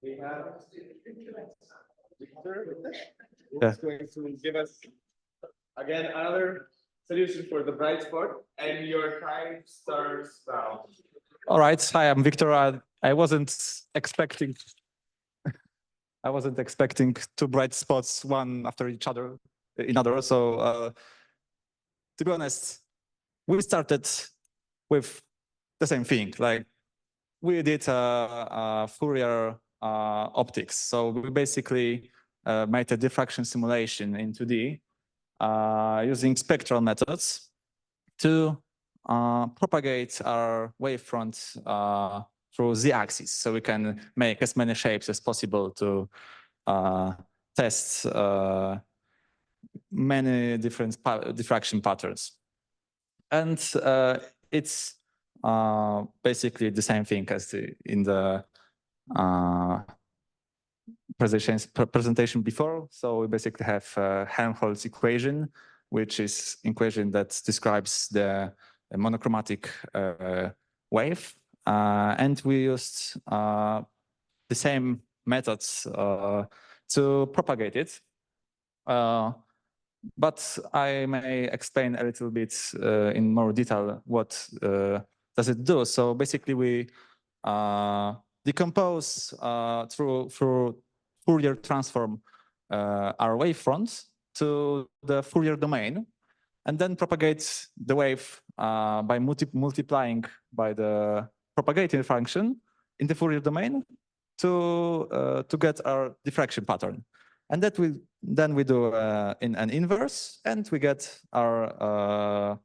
We have Wiktor, Yeah. who's going to give us again another solution for the bright spot, and your time starts now. All right. Hi, I'm Wiktor. I wasn't expecting. I wasn't expecting two bright spots, one after each other, another. So, to be honest, we started with the same thing. Like we did Fourier optics. So we basically made a diffraction simulation in 2D using spectral methods to propagate our wavefront through z-axis. So we can make as many shapes as possible to test many different diffraction patterns. And it's basically the same thing as in the presentation before. So we basically have Helmholtz equation, which is equation that describes the monochromatic wave. And we used the same methods to propagate it. But I may explain a little bit in more detail what does it do. So basically we decompose through Fourier transform our wavefront to the Fourier domain, and then propagate the wave by multiplying by the propagating function in the Fourier domain to get our diffraction pattern. And that then we do in an inverse, and we get our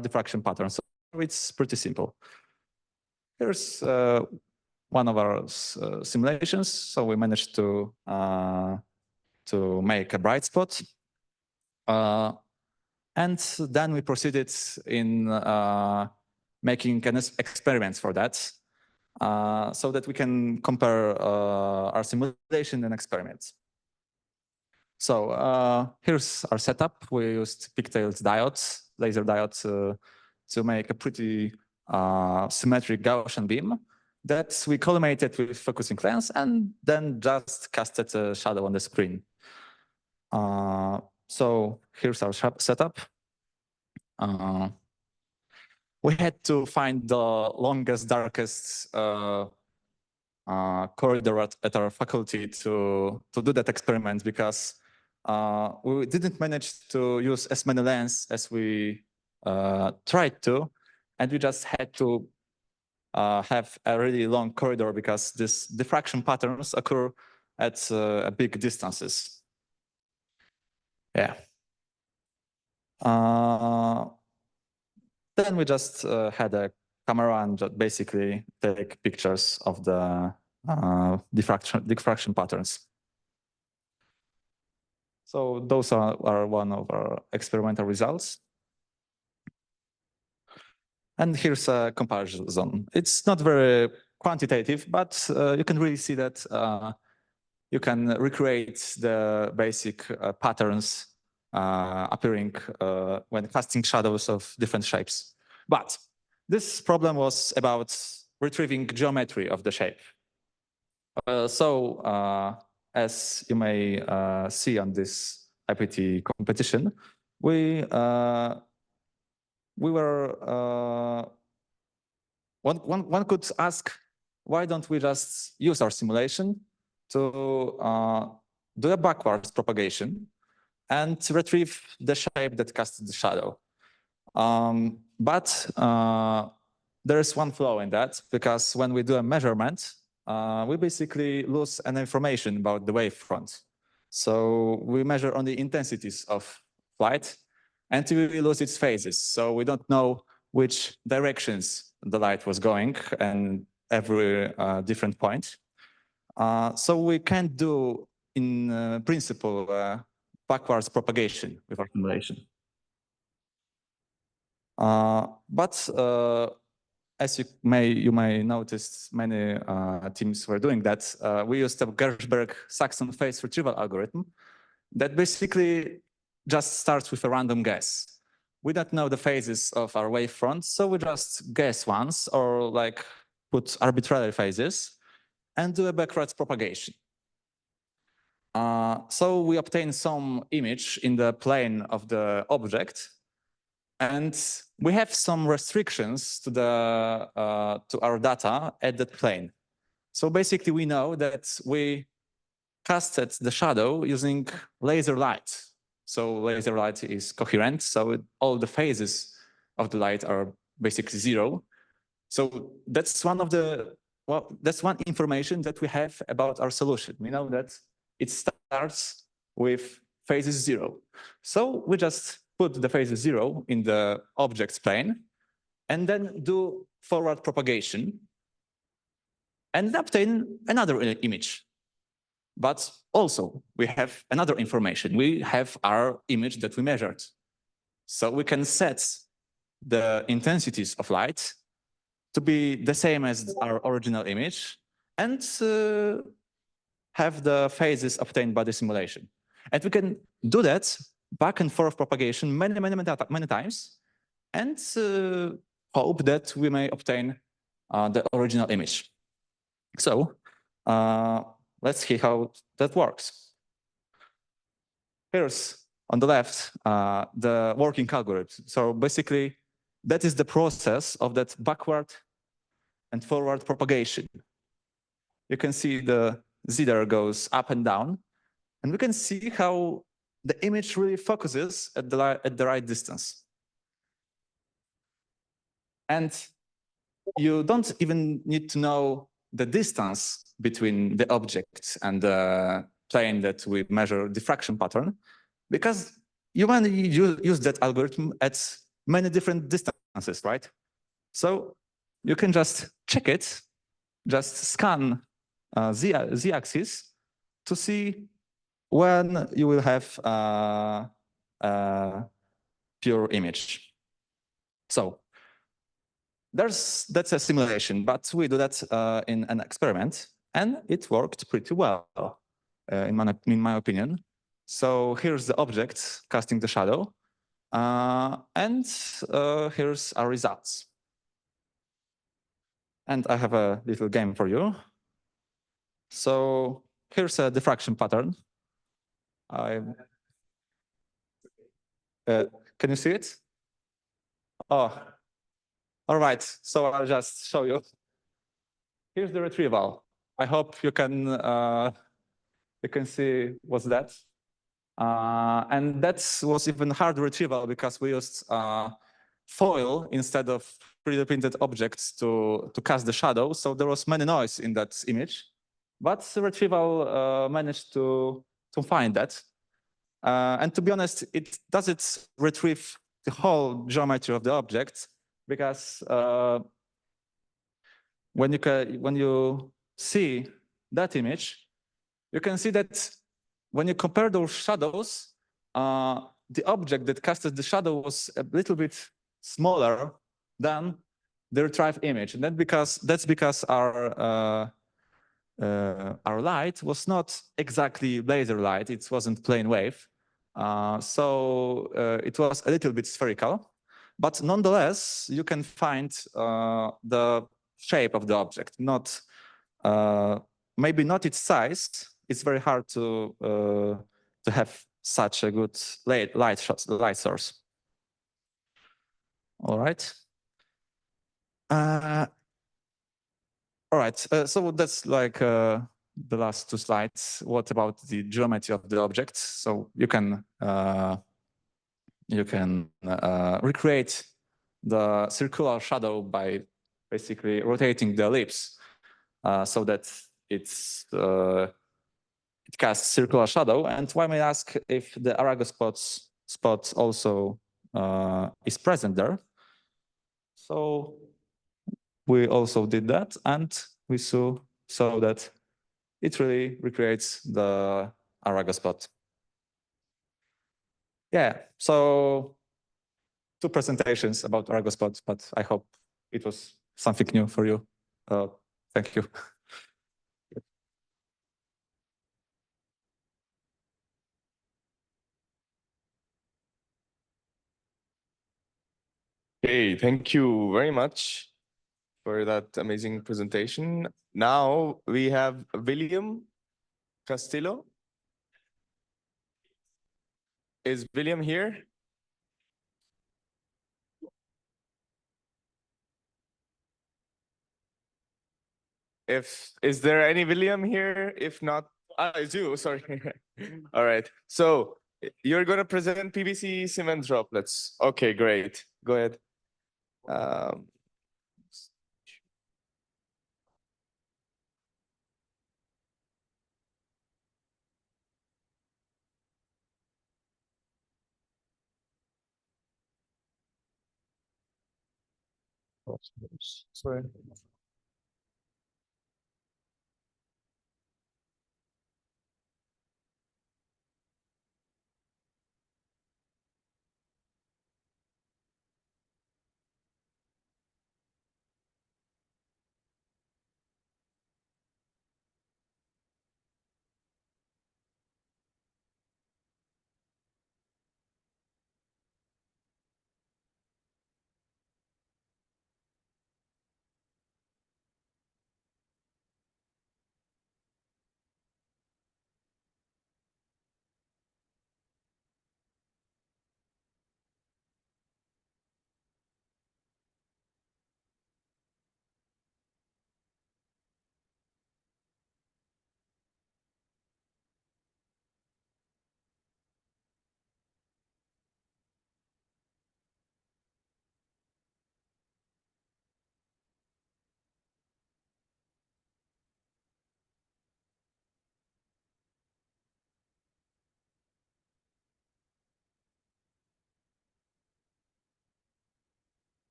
diffraction pattern. So it's pretty simple. Here's one of our simulations. So we managed to make a bright spot, and then we proceeded in making an experiments for that, so that we can compare our simulation and experiments. So here's our setup. We used pigtailed diodes, laser diodes, to make a pretty symmetric Gaussian beam that we collimated with focusing lens and then just casted a shadow on the screen. So here's our setup. We had to find the longest, darkest corridor at our faculty to do that experiment, because we didn't manage to use as many lenses as we tried to, and we just had to have a really long corridor because these diffraction patterns occur at big distances. Yeah. Then we just had a camera and just basically take pictures of the diffraction patterns. So those are one of our experimental results. And here's a comparison. It's not very quantitative, but you can really see that you can recreate the basic patterns appearing when casting shadows of different shapes. But this problem was about retrieving geometry of the shape. As you may see on this IPT competition, we were one could ask, why don't we just use our simulation to do a backwards propagation and retrieve the shape that casted the shadow? But there is one flaw in that, because when we do a measurement, we basically lose an information about the wavefront. So we measure only intensities of light, and we lose its phases. So we don't know which directions the light was going and every different point. So we can't do in principle, backwards propagation with our simulation. But as you may notice, many teams were doing that. We used a Gershberg-Saxon phase retrieval algorithm that basically just starts with a random guess. We don't know the phases of our wavefront, so we just guess once or like put arbitrary phases and do a backwards propagation. So we obtain some image in the plane of the object, and we have some restrictions to our data at that plane. So basically, we know that we casted the shadow using laser light. So laser light is coherent, so all the phases of the light are basically zero. So that's that's one information that we have about our solution. We know that it starts with phases zero. So we just put the phases zero in the object's plane and then do forward propagation and obtain another image. But also we have another information. We have our image that we measured. So we can set the intensities of light to be the same as our original image and have the phases obtained by the simulation. And we can do that back and forth propagation many times and hope that we may obtain the original image. So let's see how that works. Here's on the left the working algorithm. So basically, that is the process of that backward and forward propagation. You can see the zither goes up and down, and we can see how the image really focuses at the right distance. And you don't even need to know the distance between the object and the plane that we measure diffraction pattern, because you want to use that algorithm at many different distances, right? So you can just check it, just scan z-axis to see when you will have a pure image. So that's a simulation, but we do that in an experiment, and it worked pretty well, in my opinion. So here's the object casting the shadow, and here's our results. And I have a little game for you. So here's a diffraction pattern. Can you see it? Oh, all right. So I'll just show you. Here's the retrieval. I hope you can see what's that. And that was even harder retrieval because we used foil instead of 3D printed objects to cast the shadow. So there was many noise in that image, but the retrieval managed to find that. And to be honest, it doesn't retrieve the whole geometry of the object, because when you see that image, you can see that when you compare those shadows, the object that casted the shadow was a little bit smaller than the retrieved image, and that's because our light was not exactly laser light; it wasn't plane wave, so it was a little bit spherical. But nonetheless, you can find the shape of the object, not maybe not its size. It's very hard to have such a good light source. All right. All right. So that's like the last two slides. What about the geometry of the object? So you can recreate the circular shadow by basically rotating the ellipse so that it casts circular shadow. And one may ask if the Arago spot also is present there. So we also did that, and we saw that it really recreates the Arago spot. Yeah, so 2 presentations about Arago spots, but I hope it was something new for you. Thank you. Okay, thank you very much for that amazing presentation. Now we have William Castillo. Is William here? Is there any William here? If not, I do, sorry. All right, so you're gonna present PVC cement droplets. Okay, great, go ahead. Sorry.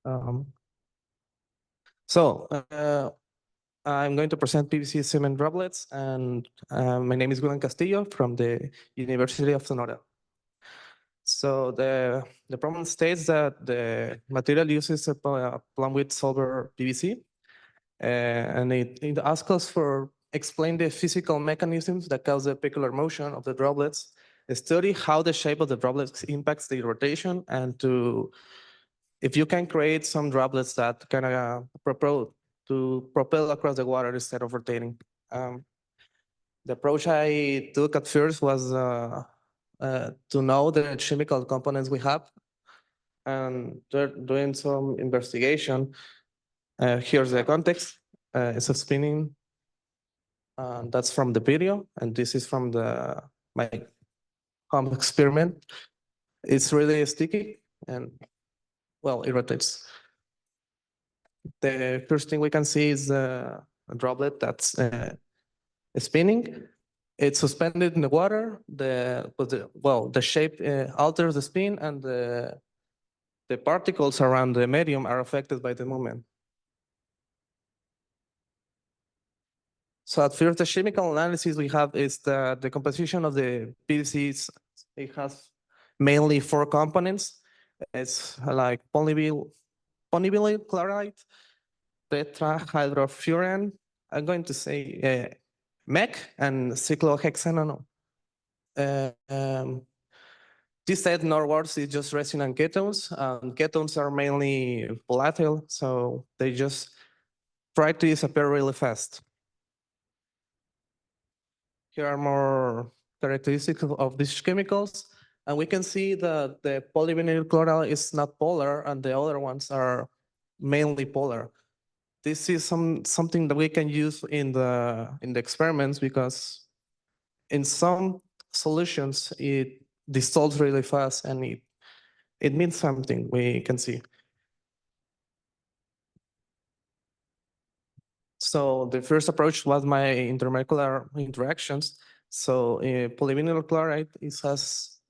Um, so I'm going to present PVC cement droplets, and my name is William Castillo from the University of Sonora. So the problem states that the material uses a plumb width solver PVC, and it asks us for explain the physical mechanisms that cause the peculiar motion of the droplets, study how the shape of the droplets impacts the rotation, and if you can create some droplets that can propel across the water instead of rotating. The approach I took at first was to know the chemical components we have, and doing some investigation. Here's the context. It's a spinning. That's from the video, and this is from my home experiment. It's really sticky, and well, it rotates. The first thing we can see is a droplet that's spinning. It's suspended in the water. The shape alters the spin, and the particles around the medium are affected by the movement. So at first, the chemical analysis we have is the composition of the PVCs. It has mainly 4 components. It's like polyvinyl chloride, tetrahydrofuran, I'm going to say MEC, and cyclohexanone. This said in other words, it's just resin and ketones. Ketones are mainly volatile, so they just try to disappear really fast. Here are more characteristics of these chemicals, and we can see that the polyvinyl chloride is not polar, and the other ones are mainly polar. This is something that we can use in the experiments, because in some solutions it dissolves really fast, and it means something we can see. So the first approach was my intermolecular interactions. So polyvinyl chloride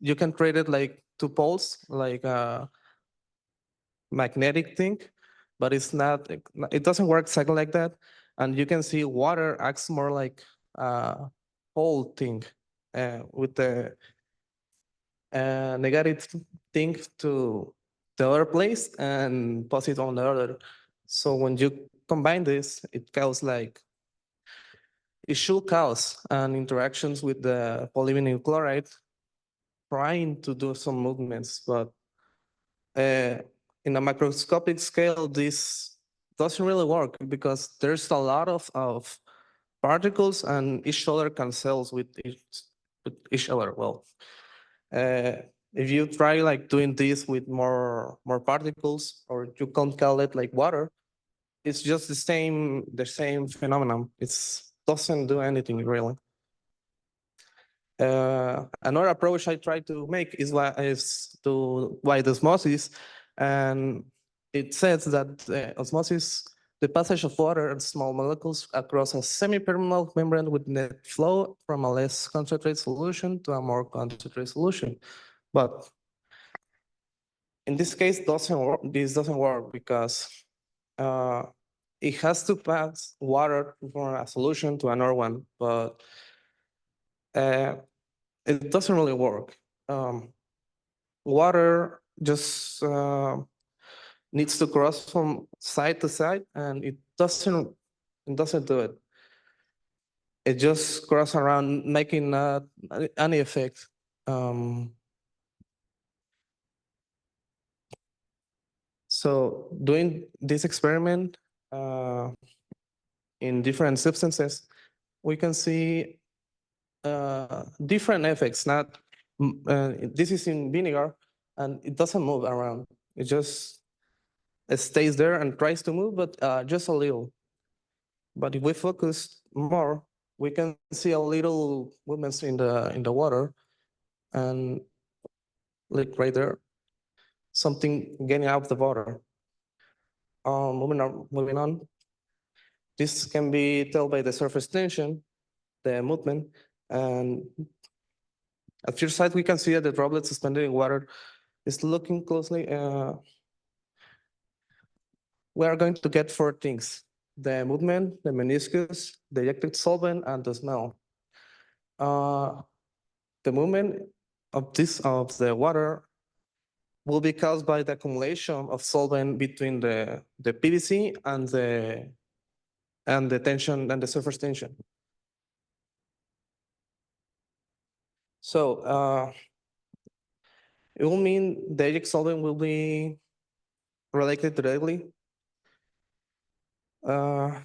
you can create it like 2 poles, like a magnetic thing. but it's not. It doesn't work exactly like that. And you can see water acts more like a whole thing with the negative thing to the other place and positive on the other. So when you combine this, it should cause an interactions with the polyvinyl chloride, trying to do some movements, but in a macroscopic scale, this doesn't really work because there's a lot of particles and each other cancels with each other. Well, if you try like doing this with more particles, or you can't call it like water, it's just the same phenomenon. It doesn't do anything really. Another approach I try to make is to wide osmosis, and it says that osmosis, the passage of water and small molecules across a semi-permeable membrane with net flow from a less concentrated solution to a more concentrated solution. But in this case, this doesn't work because it has to pass water from a solution to another one, but it doesn't really work. Water just needs to cross from side to side, and it doesn't do it. It just crosses around, making any effect. So doing this experiment in different substances, we can see different effects. This is in vinegar, and it doesn't move around. It just stays there and tries to move, but just a little. But if we focus more, we can see a little movements in the water, and like right there, something getting out of the water. Moving on. This can be told by the surface tension, the movement, and at first sight we can see that the droplet suspended in water is looking closely. We are going to get 4 things: the movement, the meniscus, the ejected solvent, and the smell. The movement of the water will be caused by the accumulation of solvent between the PVC and the tension and the surface tension. So it will mean the eject solvent will be related directly. Well,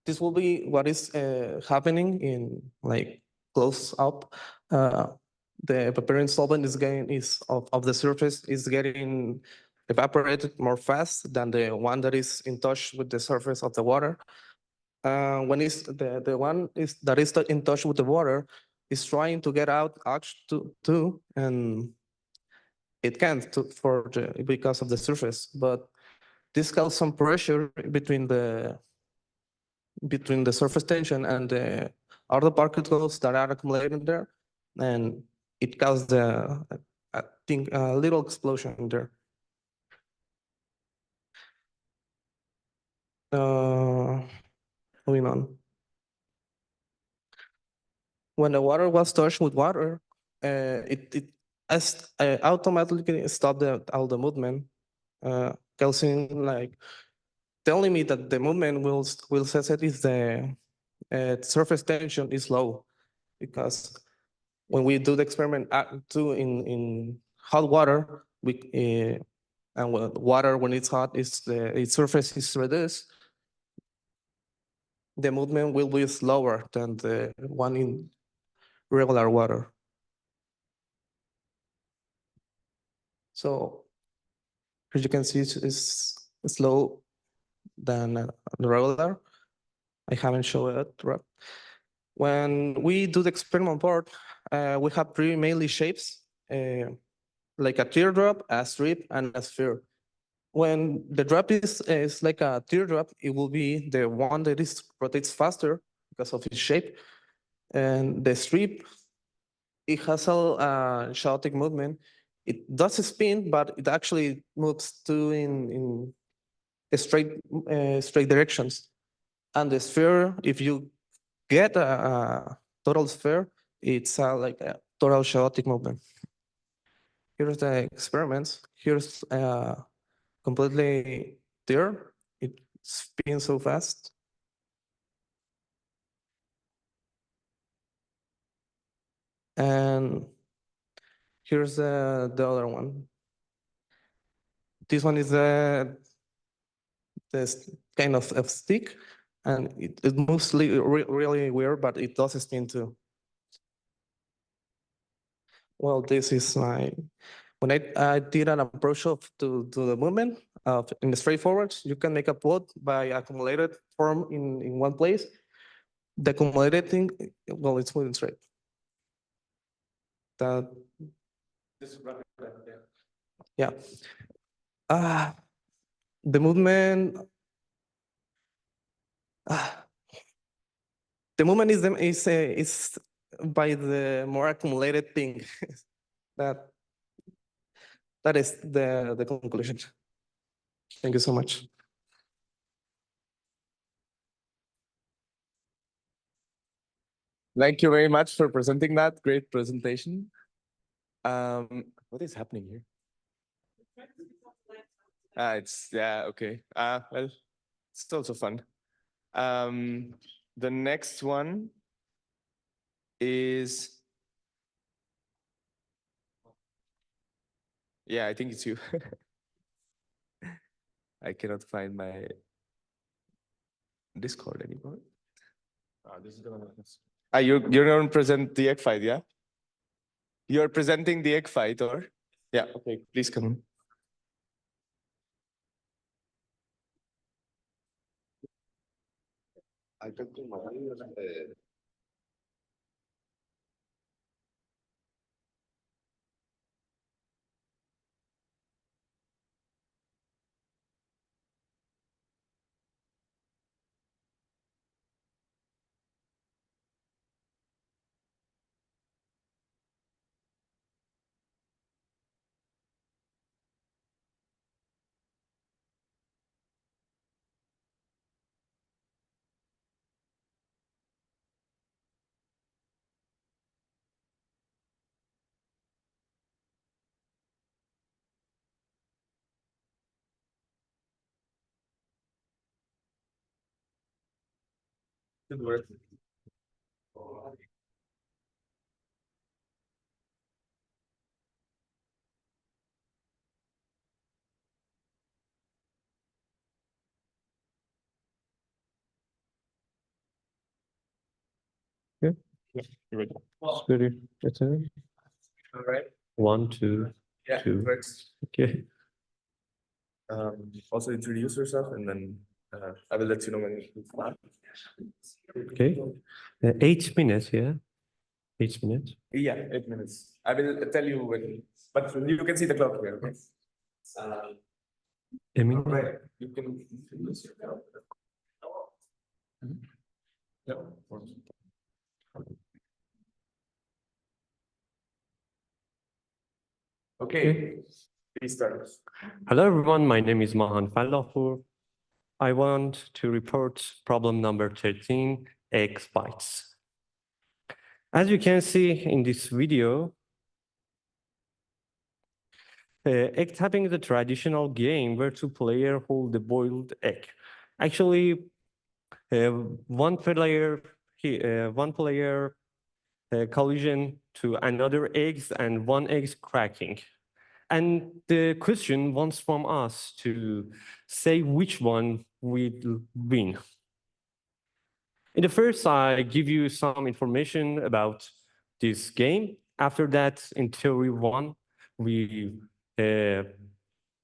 this will be what is happening in like close up. The evaporating solvent of the surface is getting evaporated more fast than the one that is in touch with the surface of the water. When it's the one that is in touch with the water is trying to get out too, and it can't because of the surface. But this causes some pressure between the surface tension and the other particles that are accumulated there, and it caused I think a little explosion there. Moving on. When the water was touched with water, it automatically stopped all the movement, causing like telling me that the movement will cessate if the surface tension is low, because when we do the experiment in hot water, and water when it's hot, its surface is reduced, the movement will be slower than the one in regular water. So as you can see, it's slow than the regular. I haven't shown it, right? When we do the experiment board, we have 3 mainly shapes, like a teardrop, a strip, and a sphere. When the drop is like a teardrop, it will be the one that rotates faster because of its shape. And the strip, it has a chaotic movement. it does spin, but it actually moves in straight directions. And the sphere, if you get a total sphere, it's like a total chaotic movement. Here's the experiments. Here's completely there. It spins so fast. And here's the other one. This one is this kind of stick, and it moves really weird, but it does spin too. Well, this is when I did an approach to the movement in the straightforward. You can make a plot by accumulated form in one place. The accumulated thing, well, it's moving straight. Yeah. The movement. The movement is by the more accumulated thing. that is the conclusion. Thank you so much. Thank you very much for presenting that. Great presentation. What is happening here? Okay. Well, it's also fun. The next one is, yeah, I think it's you. I cannot find my Discord anymore. You're going to present the egg fight, yeah? You're presenting the egg fight, or? Yeah, okay, please come on. Good work. Yeah, you're ready. Ready. That's it. All right. 1, 2, Yeah, 2. works. Okay. Also introduce yourself, and then I will let you know when you start. Okay. 8 minutes, yeah? 8 minutes. Yeah, 8 minutes. I will tell you when, but you can see the clock here, okay? A minute. All right. You can introduce yourself. Yeah. Okay. Please start. Hello, everyone. My name is Mahan Fallahpour. I want to report problem number 13, egg bites. As you can see in this video, egg tapping is a traditional game where two players hold the boiled egg. Actually, one player collision to another eggs and one egg cracking. And the question wants from us to say which one will win. In the first, I give you some information about this game. After that, in theory 1, we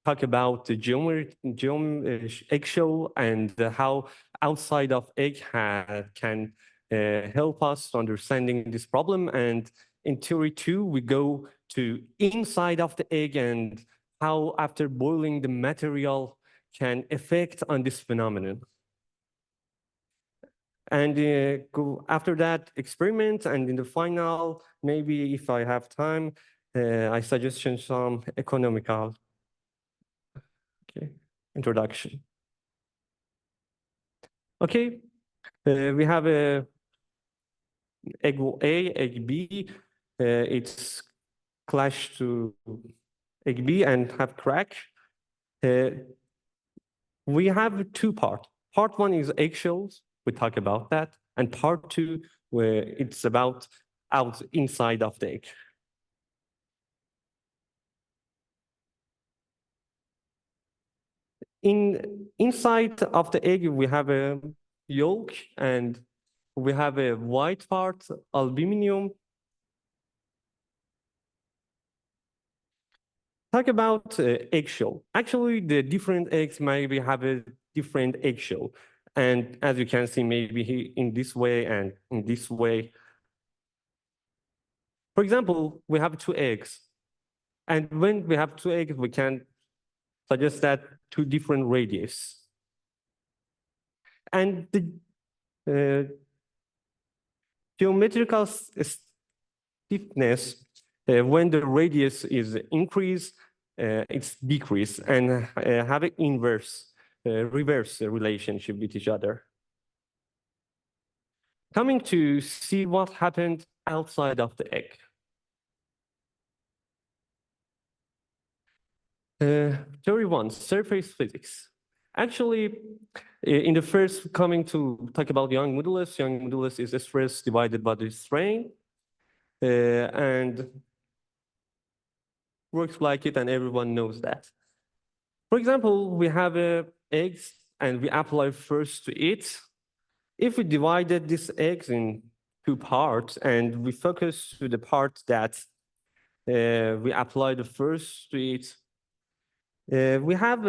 talk about the eggshell and how outside of egg can help us understanding this problem. And in theory 2, we go to inside of the egg and how after boiling the material can affect on this phenomenon. And go after that experiment, and in the final, maybe if I have time, I suggest some economical introduction. Okay, we have a egg A, egg B. It's clash to egg B and have crack. We have two parts. Part one is eggshells. We talk about that. And part two, where it's about inside of the egg. Inside of the egg, we have a yolk and we have a white part, albuminum. Talk about eggshell. Actually, the different eggs maybe have a different eggshell. And as you can see, maybe in this way and in this way. For example, we have two eggs. And when we have two eggs, we can suggest that two different radius. And the geometrical stiffness, when the radius is increased, it's decreased and have an inverse, reverse relationship with each other. Coming to see what happened outside of the egg. 31, surface physics. Actually, in the first coming to talk about young modulus is the stress divided by the strain. And works like it, and everyone knows that. For example, we have eggs, and we apply first to it. If we divided these eggs in two parts, and we focus to the part that we apply the first to it, we have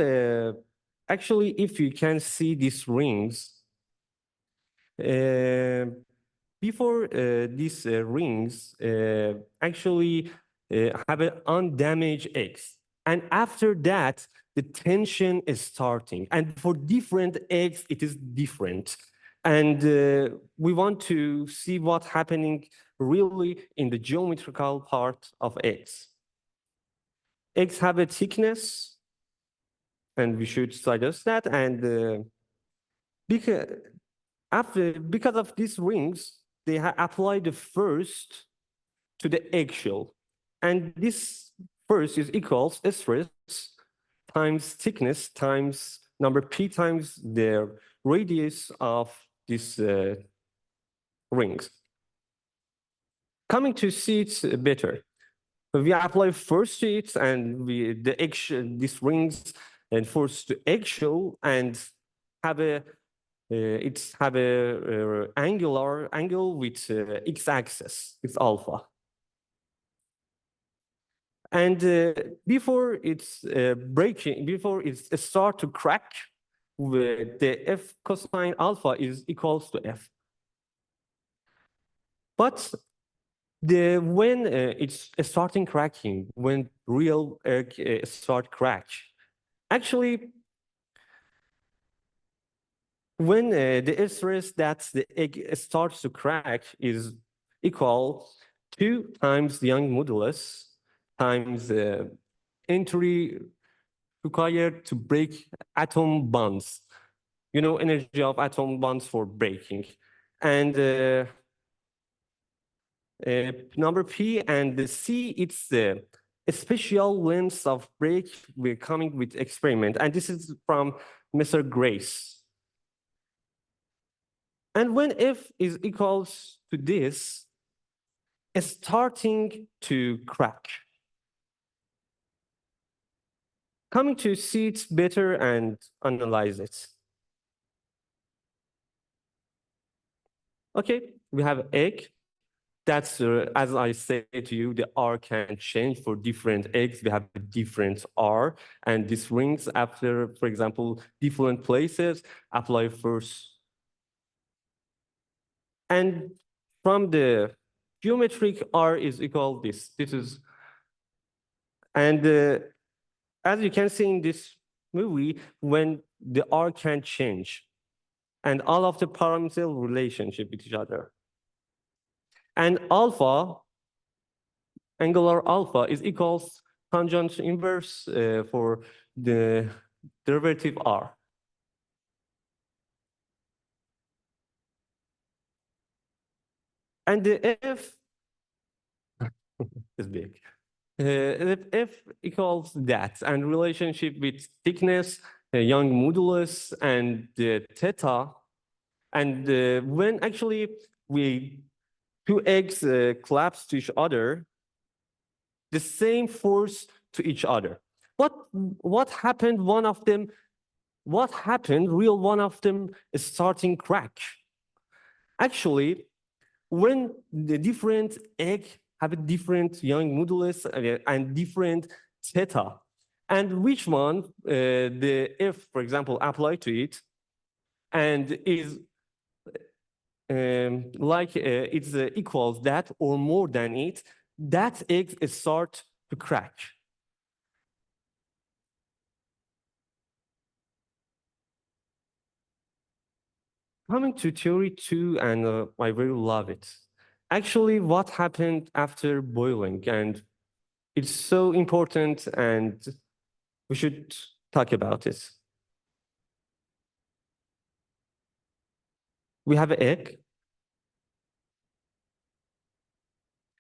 actually, if you can see these rings, before these rings actually have an undamaged eggs. And after that, the tension is starting. And for different eggs, it is different. And we want to see what's happening really in the geometrical part of eggs. Eggs have a thickness, and we should suggest that. And because of these rings, they apply the first to the eggshell. And this first is equals stress times thickness times number P times the radius of these rings. Coming to see it better, we apply first to it and these rings and first to eggshell and have a angular angle with x-axis, it's alpha. And before it's breaking, before it start to crack, the f cosine alpha is equals to f. But when it's starting cracking, when real egg start crack, actually, when the stress that the egg starts to crack is equal 2 times the Young modulus times the entry required to break atom bonds. You know, energy of atom bonds for breaking. And number P and the C, it's the special lengths of break we're coming with experiment. And this is from Mr. Grace. And when F is equals to this, it's starting to crack. Coming to see it better and analyze it. Okay, we have egg. That's, as I said to you, the R can change for different eggs. We have a different R, and these rings after, for example, different places, apply first. And from the geometric R is equal this. This is, and as you can see in this movie, when the R can change, and all of the parameter relationship with each other. And alpha angular alpha is equals tangent inverse for the derivative r. And the f is big. If f equals that, and relationship with thickness, Young modulus, and theta, and when actually two eggs collapse to each other, the same force to each other. What happened? One of them is starting crack. Actually, when the different egg have a different Young modulus and different theta, and which one the F, for example, apply to it, and is it's equals that or more than it, that egg start to crack. Coming to theory 2, and I really love it. Actually, what happened after boiling, and it's so important, and we should talk about it. We have an egg.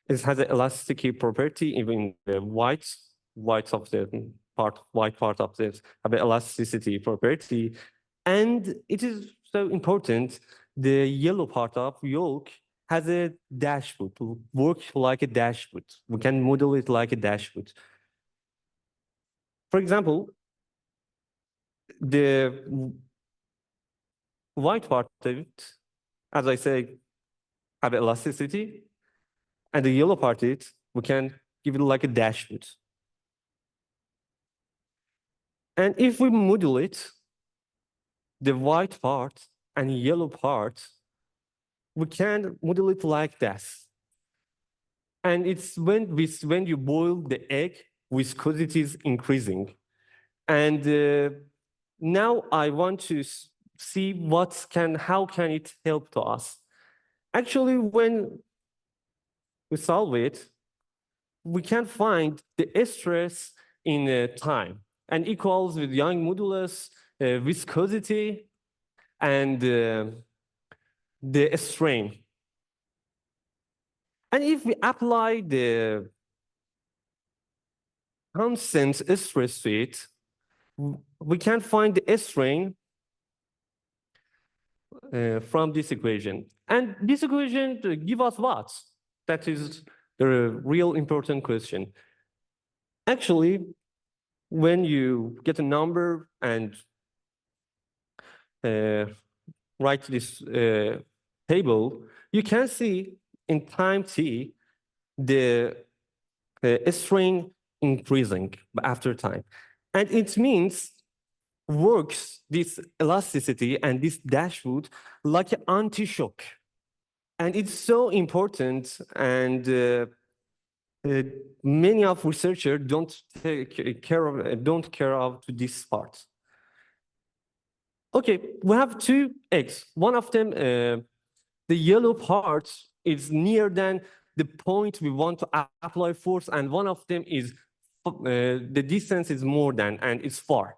It has an elasticity property, even the white of the white part of this have an elasticity property, and it is so important. The yellow part of yolk has a dashboot, works like a dashboot. We can model it like a dashboot. For example, the white part of it, as I say, have elasticity, and the yellow part of it, we can give it like a dashboot. And if we model it, the white part and yellow part, we can model it like this. And it's when you boil the egg, viscosity is increasing. And now I want to see how can it help to us. Actually, when we solve it, we can find the stress in time, and equals with Young modulus, viscosity, and the strain. And if we apply the constant stress to it, we can find the strain from this equation. And this equation gives us what? That is the real important question. Actually, when you get a number and write this table, you can see in time t the strain increasing after time. And it means works this elasticity and this dashboot like an anti-shock. And it's so important, and many of researchers don't care of to this part. Okay, we have two eggs. One of them, the yellow part is near than the point we want to apply force, and one of them is the distance is more than, and it's far.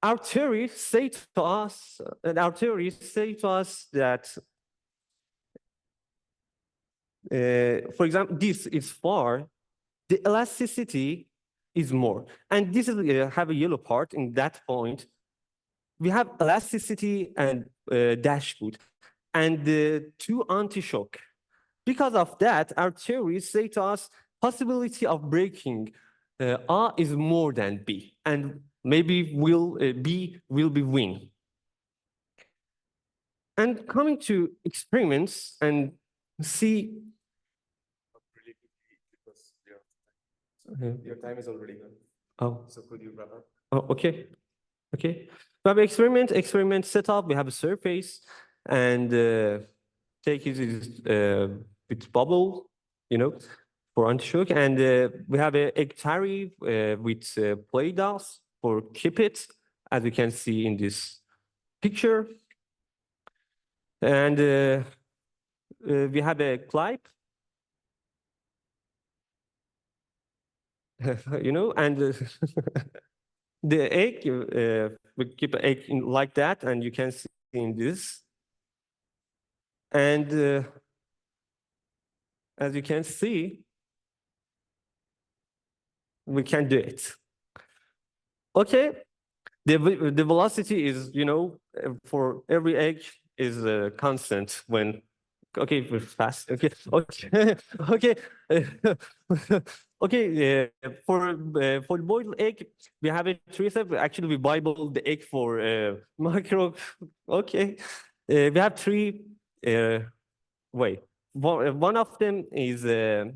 Our theories say to us that, for example, this is far, the elasticity is more, and this is have a yellow part in that point. We have elasticity and dashboot, and the two anti-shock. Because of that, our theories say to us possibility of breaking A is more than B, and maybe B will be win. And coming to experiments and see. Your time is already gone. Oh, So could you wrap up? Oh, okay. Okay. We have experiment setup. We have a surface, and take it with bubble, for anti-shock, and we have a egg tray with play dolls for keep it, as you can see in this picture, and we have a clip. you know, and the egg, we keep an egg like that, and you can see in this. And as you can see, we can do it. Okay, the velocity is, you know, for every egg is constant when. Okay, we're fast. Okay, okay, okay, okay. For the boiled egg, we have a three step. Actually, we Bible the egg for macro. Okay, we have three. Wait, one of them is the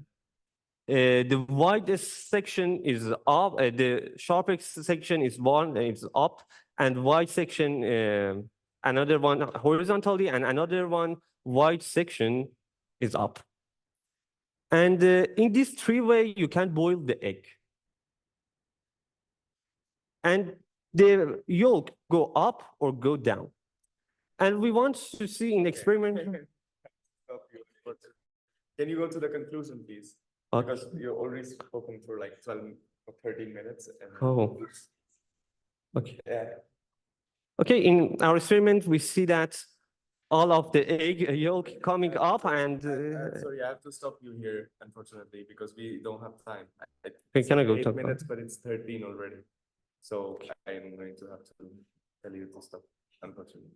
widest section is up. The sharpest section is one. It's up, and wide section another one horizontally, and another one wide section is up. And in this three way, you can boil the egg. And the yolk go up or go down. And we want to see in experiment. Can you go to the conclusion, please? Okay. Because you're already spoken for like 12 or 13 minutes. And Oh. Okay. Yeah. Okay, in our experiment, we see that all of the egg yolk coming up and... sorry, I have to stop you here, unfortunately, because we don't have time. Okay, can I go 8 talk minutes, but it's 13 already. So I am going to have to tell you to stop, unfortunately.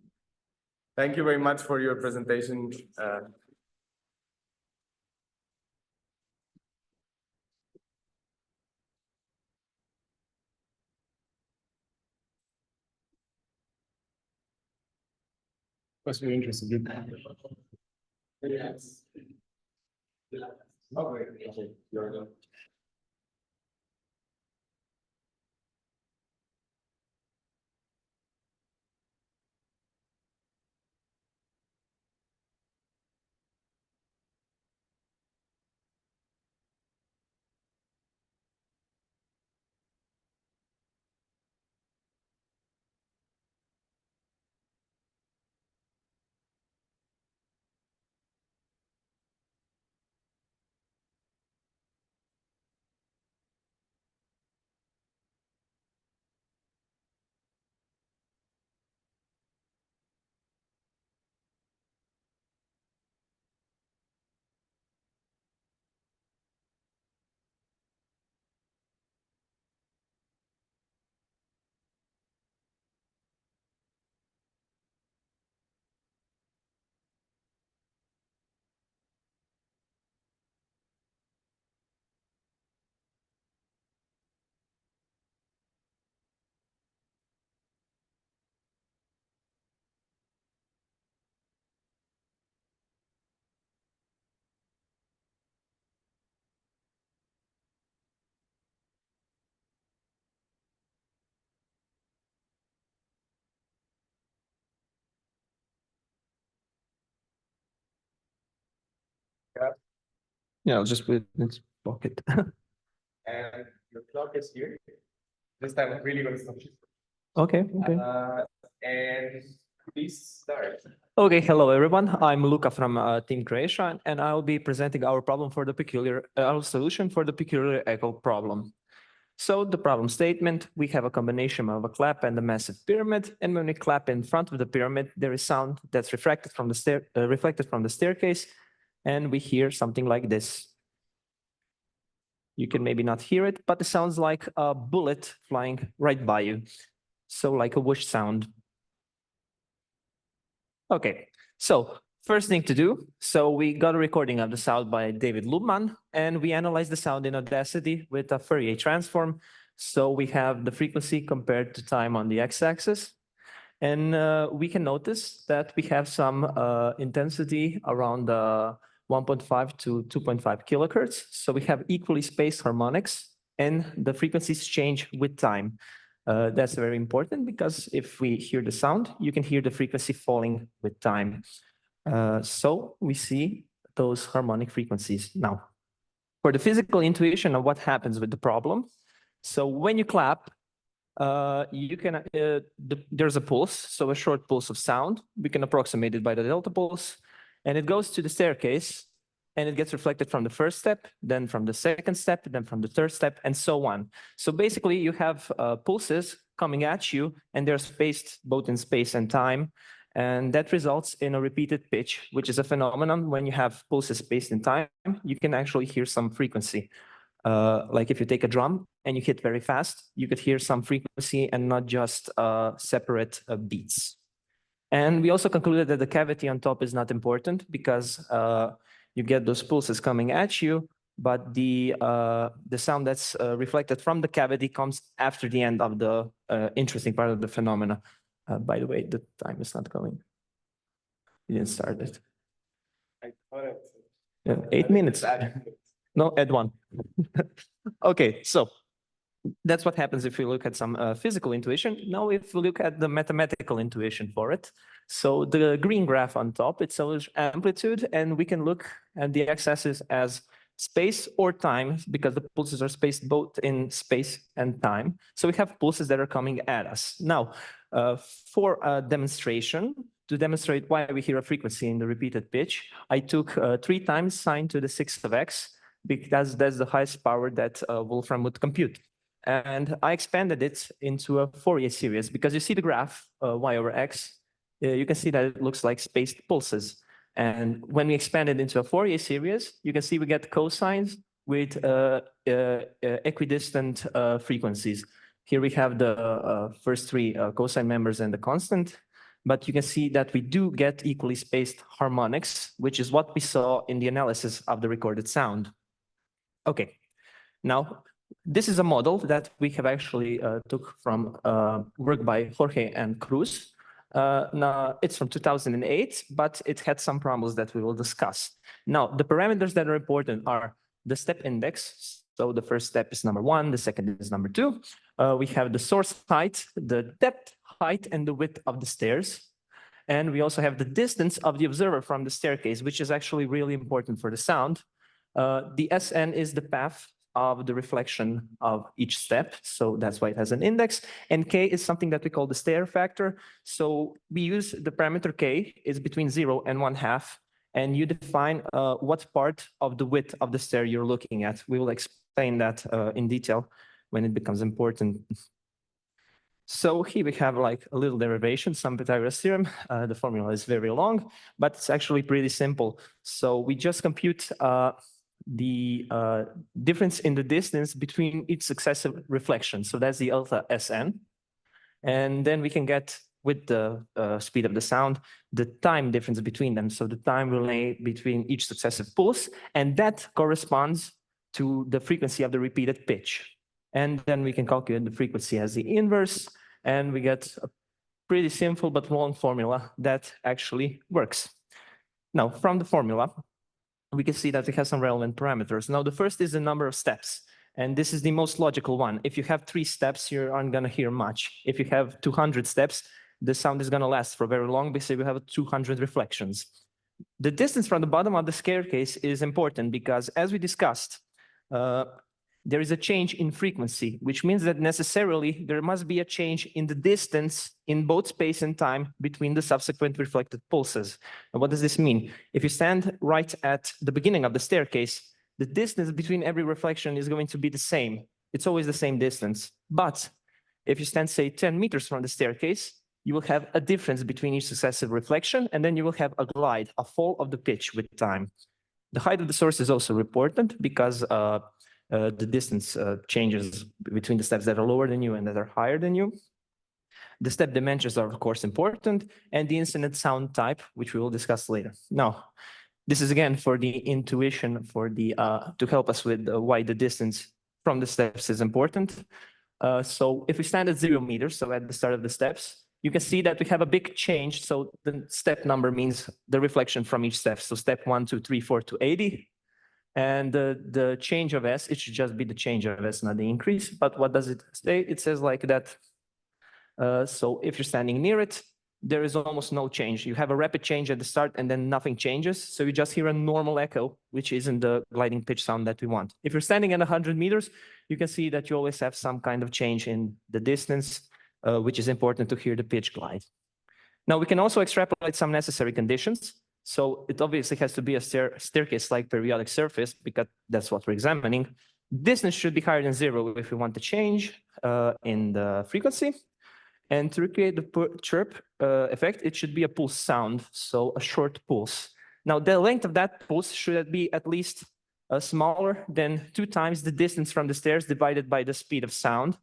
Thank you very much for your presentation. Was very interesting. Yes. Okay, okay, you're done. Yeah, I'll just put it in its pocket. And your clock is here. This time I'm really going to stop you. Okay, okay. And please start. Okay, hello everyone. I'm Luka from Team Croatia, and I'll be presenting our problem for the our solution for the peculiar echo problem. So the problem statement: we have a combination of a clap and a massive pyramid, and when we clap in front of the pyramid, there is sound that's reflected from the staircase, and we hear something like this. You can maybe not hear it, but it sounds like a bullet flying right by you. So like a whoosh sound. Okay, so first thing to do, so we got a recording of the sound by David Lubman, and we analyzed the sound in Audacity with a Fourier transform. So we have the frequency compared to time on the x-axis. And we can notice that we have some intensity around 1.5 to 2.5 kilohertz. So we have equally spaced harmonics, and the frequencies change with time. That's very important because if we hear the sound, you can hear the frequency falling with time. So we see those harmonic frequencies now. For the physical intuition of what happens with the problem, so when you clap, you can there's a pulse, so a short pulse of sound. We can approximate it by the delta pulse, and it goes to the staircase. and it gets reflected from the first step, then from the second step, then from the third step, and so on. So basically, you have pulses coming at you, and they're spaced both in space and time, and that results in a repeated pitch, which is a phenomenon. When you have pulses spaced in time, you can actually hear some frequency. Like if you take a drum and you hit very fast, you could hear some frequency and not just separate beats. And we also concluded that the cavity on top is not important because you get those pulses coming at you, but the sound that's reflected from the cavity comes after the end of the interesting part of the phenomena. By the way, the time is not going. You didn't start it. Yeah, 8 minutes. No, add 1. Okay, so that's what happens if we look at some physical intuition. Now, if we look at the mathematical intuition for it, so the green graph on top, it's amplitude, and we can look at the x-axis as space or time, because the pulses are spaced both in space and time. So we have pulses that are coming at us. Now, for a demonstration, to demonstrate why we hear a frequency in the repeated pitch, I took 3 times sine to the 6th of x, because that's the highest power that Wolfram would compute. And I expanded it into a Fourier series, because you see the graph, y over x, you can see that it looks like spaced pulses. And when we expand it into a Fourier series, you can see we get cosines with equidistant frequencies. Here we have the first 3 cosine members and the constant, but you can see that we do get equally spaced harmonics, which is what we saw in the analysis of the recorded sound. Okay, now this is a model that we have actually took from work by Jorge and Cruz. Now, it's from 2008, but it had some problems that we will discuss. Now, the parameters that are important are the step index. So the first step is number 1, the second is number 2. We have the source height, the depth, height, and the width of the stairs. And we also have the distance of the observer from the staircase, which is actually really important for the sound. The SN is the path of the reflection of each step. So that's why it has an index. And K is something that we call the stair factor. So we use the parameter K is between 0 and 1/2. And you define what part of the width of the stair you're looking at. We will explain that in detail when it becomes important. So here we have like a little derivation, some Pythagoras theorem. The formula is very long, but it's actually pretty simple. So we just compute the difference in the distance between each successive reflection. So that's the alpha SN. And then we can get, with the speed of the sound, the time difference between them. So the time relay between each successive pulse, and that corresponds to the frequency of the repeated pitch. And then we can calculate the frequency as the inverse, and we get a pretty simple but long formula that actually works. Now, from the formula, we can see that it has some relevant parameters. Now, the first is the number of steps, and this is the most logical one. If you have 3 steps, you aren't going to hear much. If you have 200 steps, the sound is going to last for very long because you have 200 reflections. The distance from the bottom of the staircase is important because, as we discussed, there is a change in frequency, which means that necessarily there must be a change in the distance in both space and time between the subsequent reflected pulses. And what does this mean? If you stand right at the beginning of the staircase, the distance between every reflection is going to be the same. It's always the same distance. But if you stand, say, 10 meters from the staircase, you will have a difference between each successive reflection, and then you will have a glide, a fall of the pitch with time. The height of the source is also important because the distance changes between the steps that are lower than you and that are higher than you. The step dimensions are, of course, important, and the incident sound type, which we will discuss later. Now, this is again for the intuition, for the to help us with why the distance from the steps is important. So if we stand at 0 meters, so at the start of the steps, you can see that we have a big change. So the step number means the reflection from each step. So step 1, 2, 3, 4 to 80. And the change of S, it should just be the change of S, not the increase. But what does it say? It says like that. So if you're standing near it, there is almost no change. You have a rapid change at the start and then nothing changes. So you just hear a normal echo, which isn't the gliding pitch sound that we want. If you're standing at 100 meters, you can see that you always have some kind of change in the distance, which is important to hear the pitch glide. Now we can also extrapolate some necessary conditions. So it obviously has to be a staircase-like periodic surface because that's what we're examining. Distance should be higher than 0 if we want to change in the frequency. And to recreate the chirp effect, it should be a pulse sound, so a short pulse. Now, the length of that pulse should be at least smaller than 2 times the distance from the stairs divided by the speed of sound.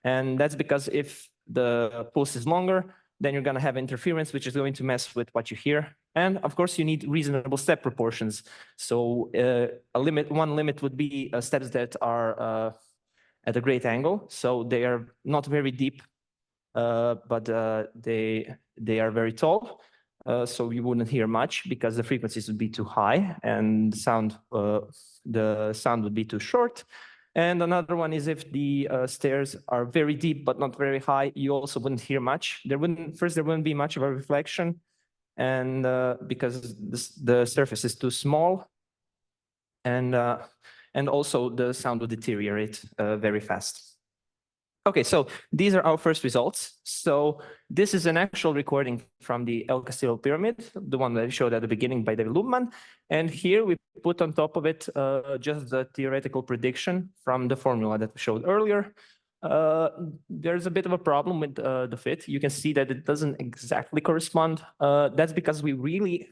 And that's because if the pulse is longer, then you're going to have interference, which is going to mess with what you hear. And of course, you need reasonable step proportions. So one limit would be steps that are at a great angle. So they are not very deep, but they are very tall. So you wouldn't hear much because the frequencies would be too high and the sound would be too short. And another one is if the stairs are very deep but not very high, you also wouldn't hear much. There wouldn't be much of a reflection, and because the surface is too small, and also the sound would deteriorate very fast. Okay, so these are our first results. So this is an actual recording from the El Castillo pyramid, the one that I showed at the beginning by David Lubman. And here we put on top of it just the theoretical prediction from the formula that we showed earlier. There's a bit of a problem with the fit. You can see that it doesn't exactly correspond. That's because we really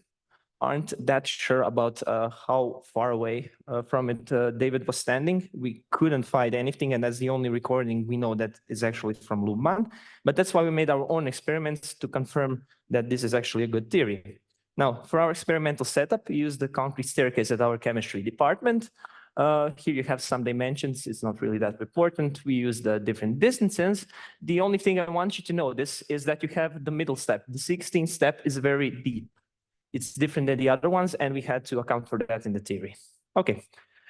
aren't that sure about how far away from it David was standing. We couldn't find anything, and that's the only recording we know that is actually from Lubman. But that's why we made our own experiments to confirm that this is actually a good theory. Now, for our experimental setup, we used the concrete staircase at our chemistry department. Here you have some dimensions. It's not really that important. We use the different distances. The only thing I want you to notice is that you have the middle step. The 16th step is very deep. It's different than the other ones, and we had to account for that in the theory. Okay,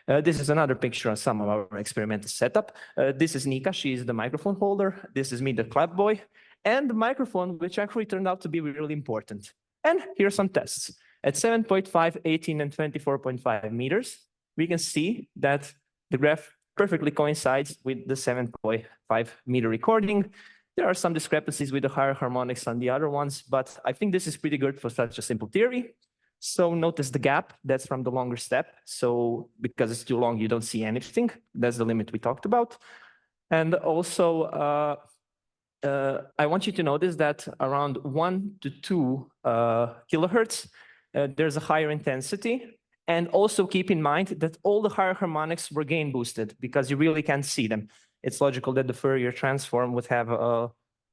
this is another picture of some of our experimental setup. This is Nika, she is the microphone holder. This is me, the clap boy, and the microphone, which actually turned out to be really important. And here are some tests. At 7.5, 18, and 24.5 meters, we can see that the graph perfectly coincides with the 7.5 meter recording. There are some discrepancies with the higher harmonics on the other ones, but I think this is pretty good for such a simple theory. So notice the gap, that's from the longer step. So because it's too long, you don't see anything. That's the limit we talked about. And also, I want you to notice that around 1 to 2 kilohertz, there's a higher intensity. And also keep in mind that all the higher harmonics were gain boosted because you really can't see them. It's logical that the Fourier transform would have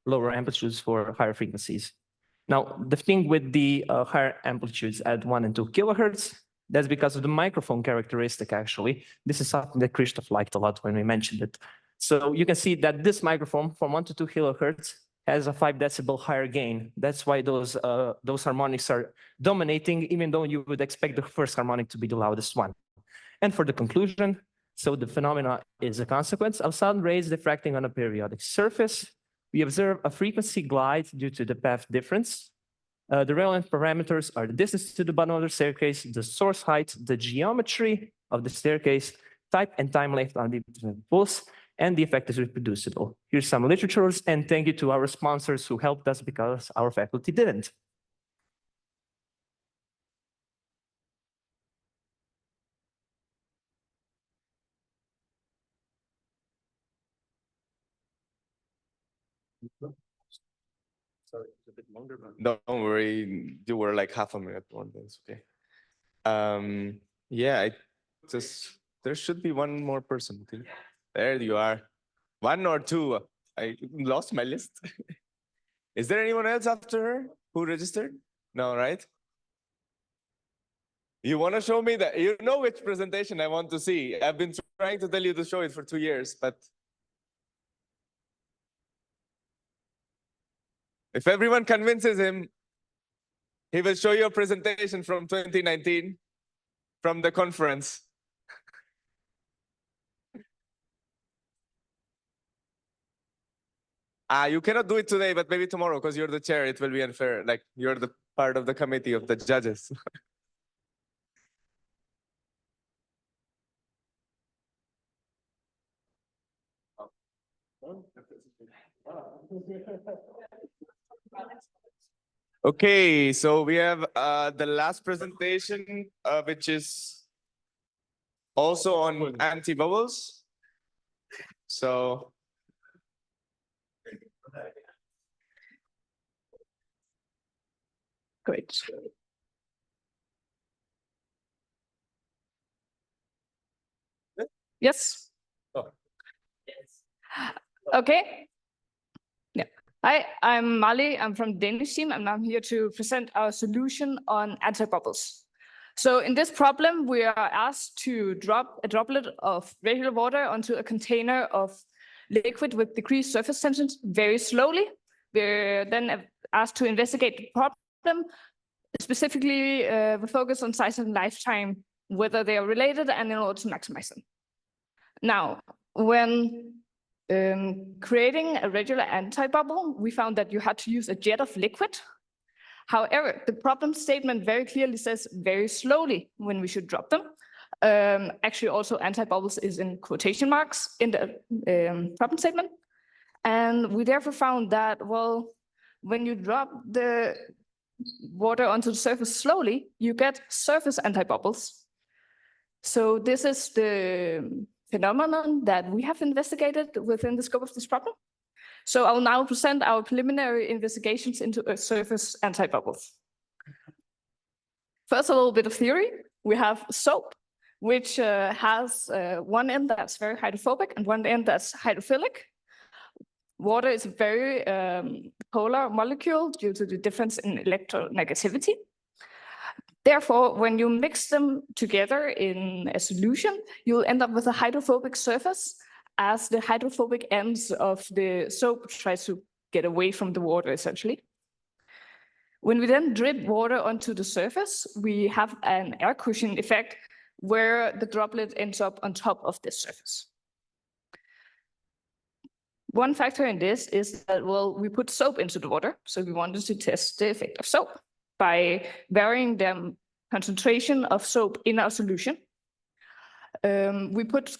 lower amplitudes for higher frequencies. Now, the thing with the higher amplitudes at 1 and 2 kilohertz, that's because of the microphone characteristic, actually. This is something that Christoph liked a lot when we mentioned it. So you can see that this microphone from 1 to 2 kilohertz has a 5 decibel higher gain. That's why those harmonics are dominating, even though you would expect the first harmonic to be the loudest one. And for the conclusion, so the phenomena is a consequence of sound rays diffracting on a periodic surface. We observe a frequency glide due to the path difference. The relevant parameters are the distance to the bottom of the staircase, the source height, the geometry of the staircase, type and time length on the pulse, and the effect is reproducible. Here's some literatures, and thank you to our sponsors who helped us because our faculty didn't. Sorry, it's a bit longer, but don't worry. You were like half a minute more. That's okay. Yeah, there should be one more person. There you are. 1 or 2. I lost my list. Is there anyone else after her who registered? No, right? You want to show me that? You know which presentation I want to see. I've been trying to tell you to show it for 2 years, but if everyone convinces him, he will show you a presentation from 2019 from the conference. You cannot do it today, but maybe tomorrow, because you're the chair, it will be unfair. Like, you're the part of the committee of the judges. Okay, so we have the last presentation, which is also on anti-bubbles. So Great. Yes. Oh. Okay. Yeah. Hi, I'm Mali. I'm from the Danish team, and I'm here to present our solution on anti-bubbles. So in this problem, we are asked to drop a droplet of regular water onto a container of liquid with decreased surface tensions very slowly. We're then asked to investigate the problem. Specifically, we focus on size and lifetime, whether they are related, and in order to maximize them. Now, when creating a regular anti-bubble, we found that you had to use a jet of liquid. However, the problem statement very clearly says very slowly when we should drop them. Actually, also anti-bubbles is in quotation marks in the problem statement. And we therefore found that, well, when you drop the water onto the surface slowly, you get surface anti-bubbles. So this is the phenomenon that we have investigated within the scope of this problem. So I'll now present our preliminary investigations into surface anti-bubbles. First, a little bit of theory. We have soap, which has one end that's very hydrophobic and one end that's hydrophilic. Water is a very polar molecule due to the difference in electronegativity. Therefore, when you mix them together in a solution, you'll end up with a hydrophobic surface, as the hydrophobic ends of the soap tries to get away from the water, essentially. When we then drip water onto the surface, we have an air cushion effect where the droplet ends up on top of this surface. One factor in this is that, well, we put soap into the water, so we wanted to test the effect of soap by varying the concentration of soap in our solution. We put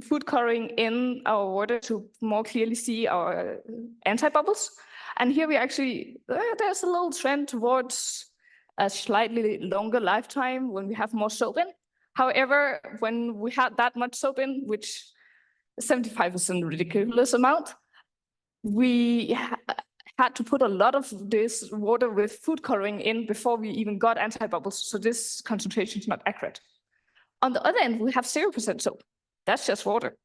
food coloring in our water to more clearly see our anti-bubbles. And here we actually, there's a little trend towards a slightly longer lifetime when we have more soap in. However, when we had that much soap in, which is 75% ridiculous amount, we had to put a lot of this water with food coloring in before we even got anti-bubbles. So this concentration is not accurate. On the other end, we have 0% soap. That's just water.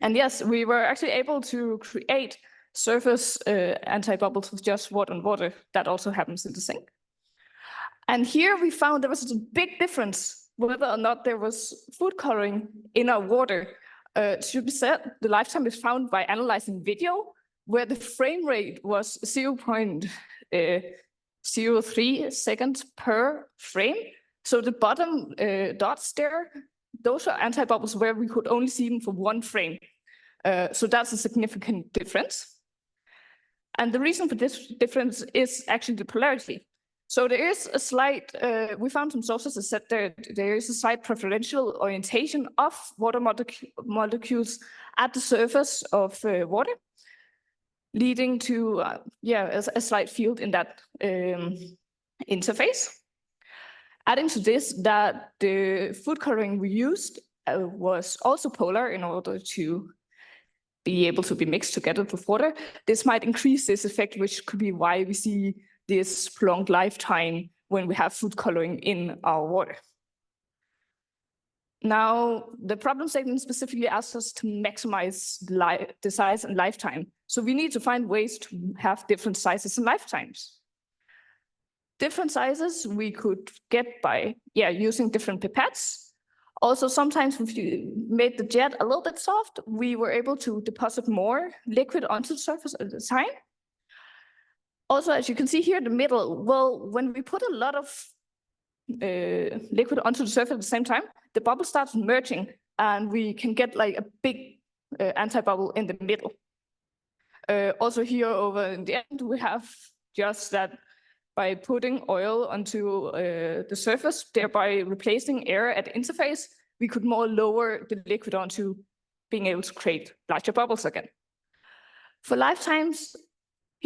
And yes, we were actually able to create surface anti-bubbles with just water and water. That also happens in the sink. And here we found there was a big difference whether or not there was food coloring in our water. To be said, the lifetime is found by analyzing video, where the frame rate was 0.03 seconds per frame. So the bottom dots there, those are anti-bubbles where we could only see them for one frame. So that's a significant difference. And the reason for this difference is actually the polarity. So there is a slight, we found some sources that said there is a slight preferential orientation of water molecules at the surface of water, leading to a slight field in that interface. Adding to this, that the food coloring we used was also polar in order to be able to be mixed together with water. This might increase this effect, which could be why we see this prolonged lifetime when we have food coloring in our water. Now, the problem statement specifically asks us to maximize the size and lifetime. So we need to find ways to have different sizes and lifetimes. Different sizes we could get by using different pipettes. Also, sometimes if you made the jet a little bit soft, we were able to deposit more liquid onto the surface at the time. Also, as you can see here in the middle, well, when we put a lot of liquid onto the surface at the same time, the bubble starts merging and we can get like a big anti-bubble in the middle. Also here over in the end, we have just that by putting oil onto the surface, thereby replacing air at the interface, we could more lower the liquid onto being able to create larger bubbles again. For lifetimes,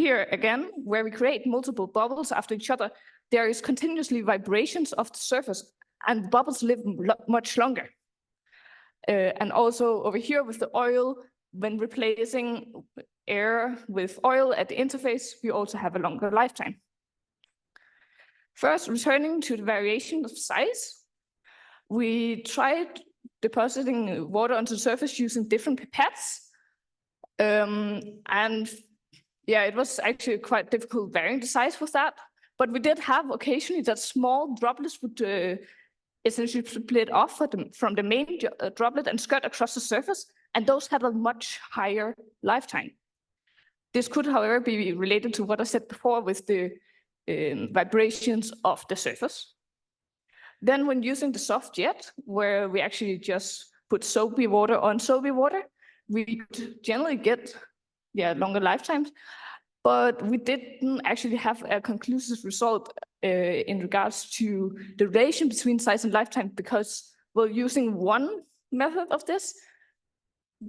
here again, where we create multiple bubbles after each other, there is continuously vibrations of the surface, and bubbles live much longer. And also over here with the oil, when replacing air with oil at the interface, we also have a longer lifetime. First, returning to the variation of size, we tried depositing water onto the surface using different pipettes. And yeah, it was actually quite difficult varying the size with that. But we did have occasionally that small droplets would essentially split off from the main droplet and skirt across the surface, and those had a much higher lifetime. This could, however, be related to what I said before with the vibrations of the surface. Then when using the soft jet, where we actually just put soapy water on soapy water, we could generally get longer lifetimes, but we didn't actually have a conclusive result in regards to the relation between size and lifetime, because, well, using one method of this,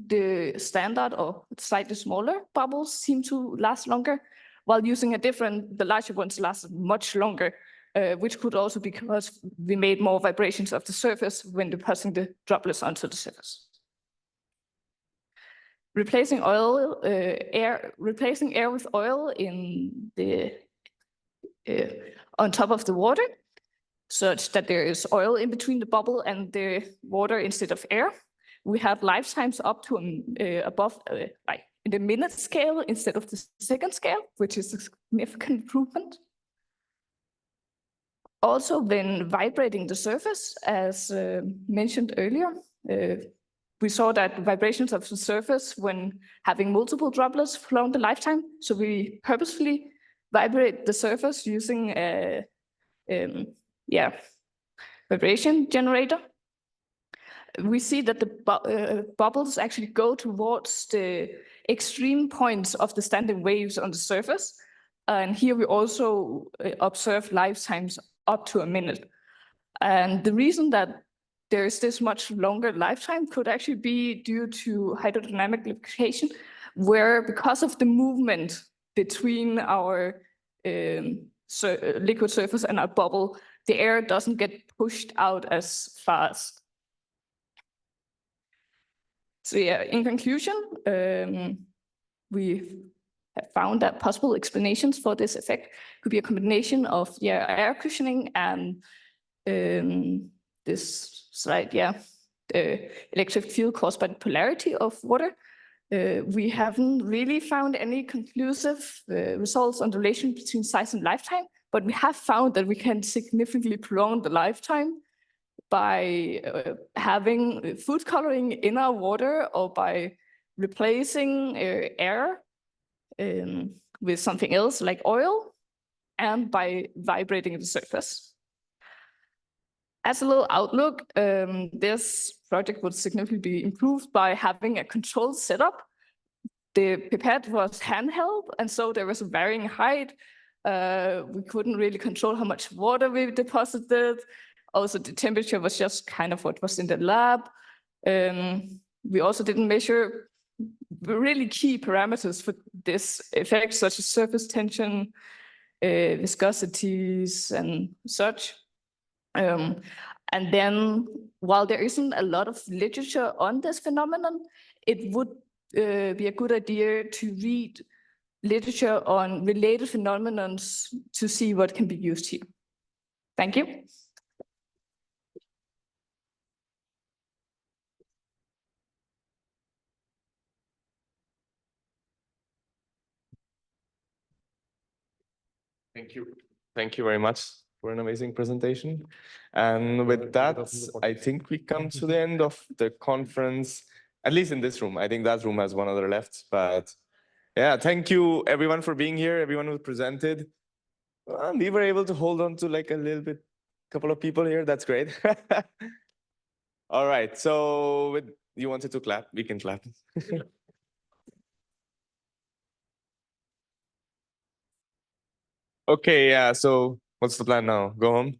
the standard or slightly smaller bubbles seem to last longer, while using a different, the larger ones last much longer, which could also be because we made more vibrations of the surface when depositing the droplets onto the surface. Replacing air with oil in the on top of the water, such that there is oil in between the bubble and the water instead of air. We have lifetimes up to above, like in the minute scale instead of the second scale, which is a significant improvement. Also, when vibrating the surface, as mentioned earlier, we saw that vibrations of the surface when having multiple droplets prolong the lifetime. So we purposefully vibrate the surface using a vibration generator. We see that the bubbles actually go towards the extreme points of the standing waves on the surface. And here we also observe lifetimes up to a minute. And the reason that there is this much longer lifetime could actually be due to hydrodynamic lubrication, where because of the movement between our liquid surface and our bubble, the air doesn't get pushed out as fast. So yeah, in conclusion, we have found that possible explanations for this effect could be a combination of air cushioning and this slight electric field caused by the polarity of water. We haven't really found any conclusive results on the relation between size and lifetime, but we have found that we can significantly prolong the lifetime by having food coloring in our water, or by replacing air with something else like oil, and by vibrating the surface. As a little outlook, this project would significantly be improved by having a controlled setup. The pipette was handheld, and so there was a varying height. We couldn't really control how much water we deposited. Also, the temperature was just kind of what was in the lab. We also didn't measure really key parameters for this effect, such as surface tension, viscosities, and such. And then, while there isn't a lot of literature on this phenomenon, it would be a good idea to read literature on related phenomena to see what can be used here. Thank you. Thank you. Thank you very much for an amazing presentation. And with that, I think we come to the end of the conference, at least in this room. I think that room has one other left, but yeah, thank you everyone for being here, everyone who presented. We were able to hold on to like a little bit, couple of people here. That's great. All right, so you wanted to clap, we can clap. Okay, yeah, so what's the plan now? Go home?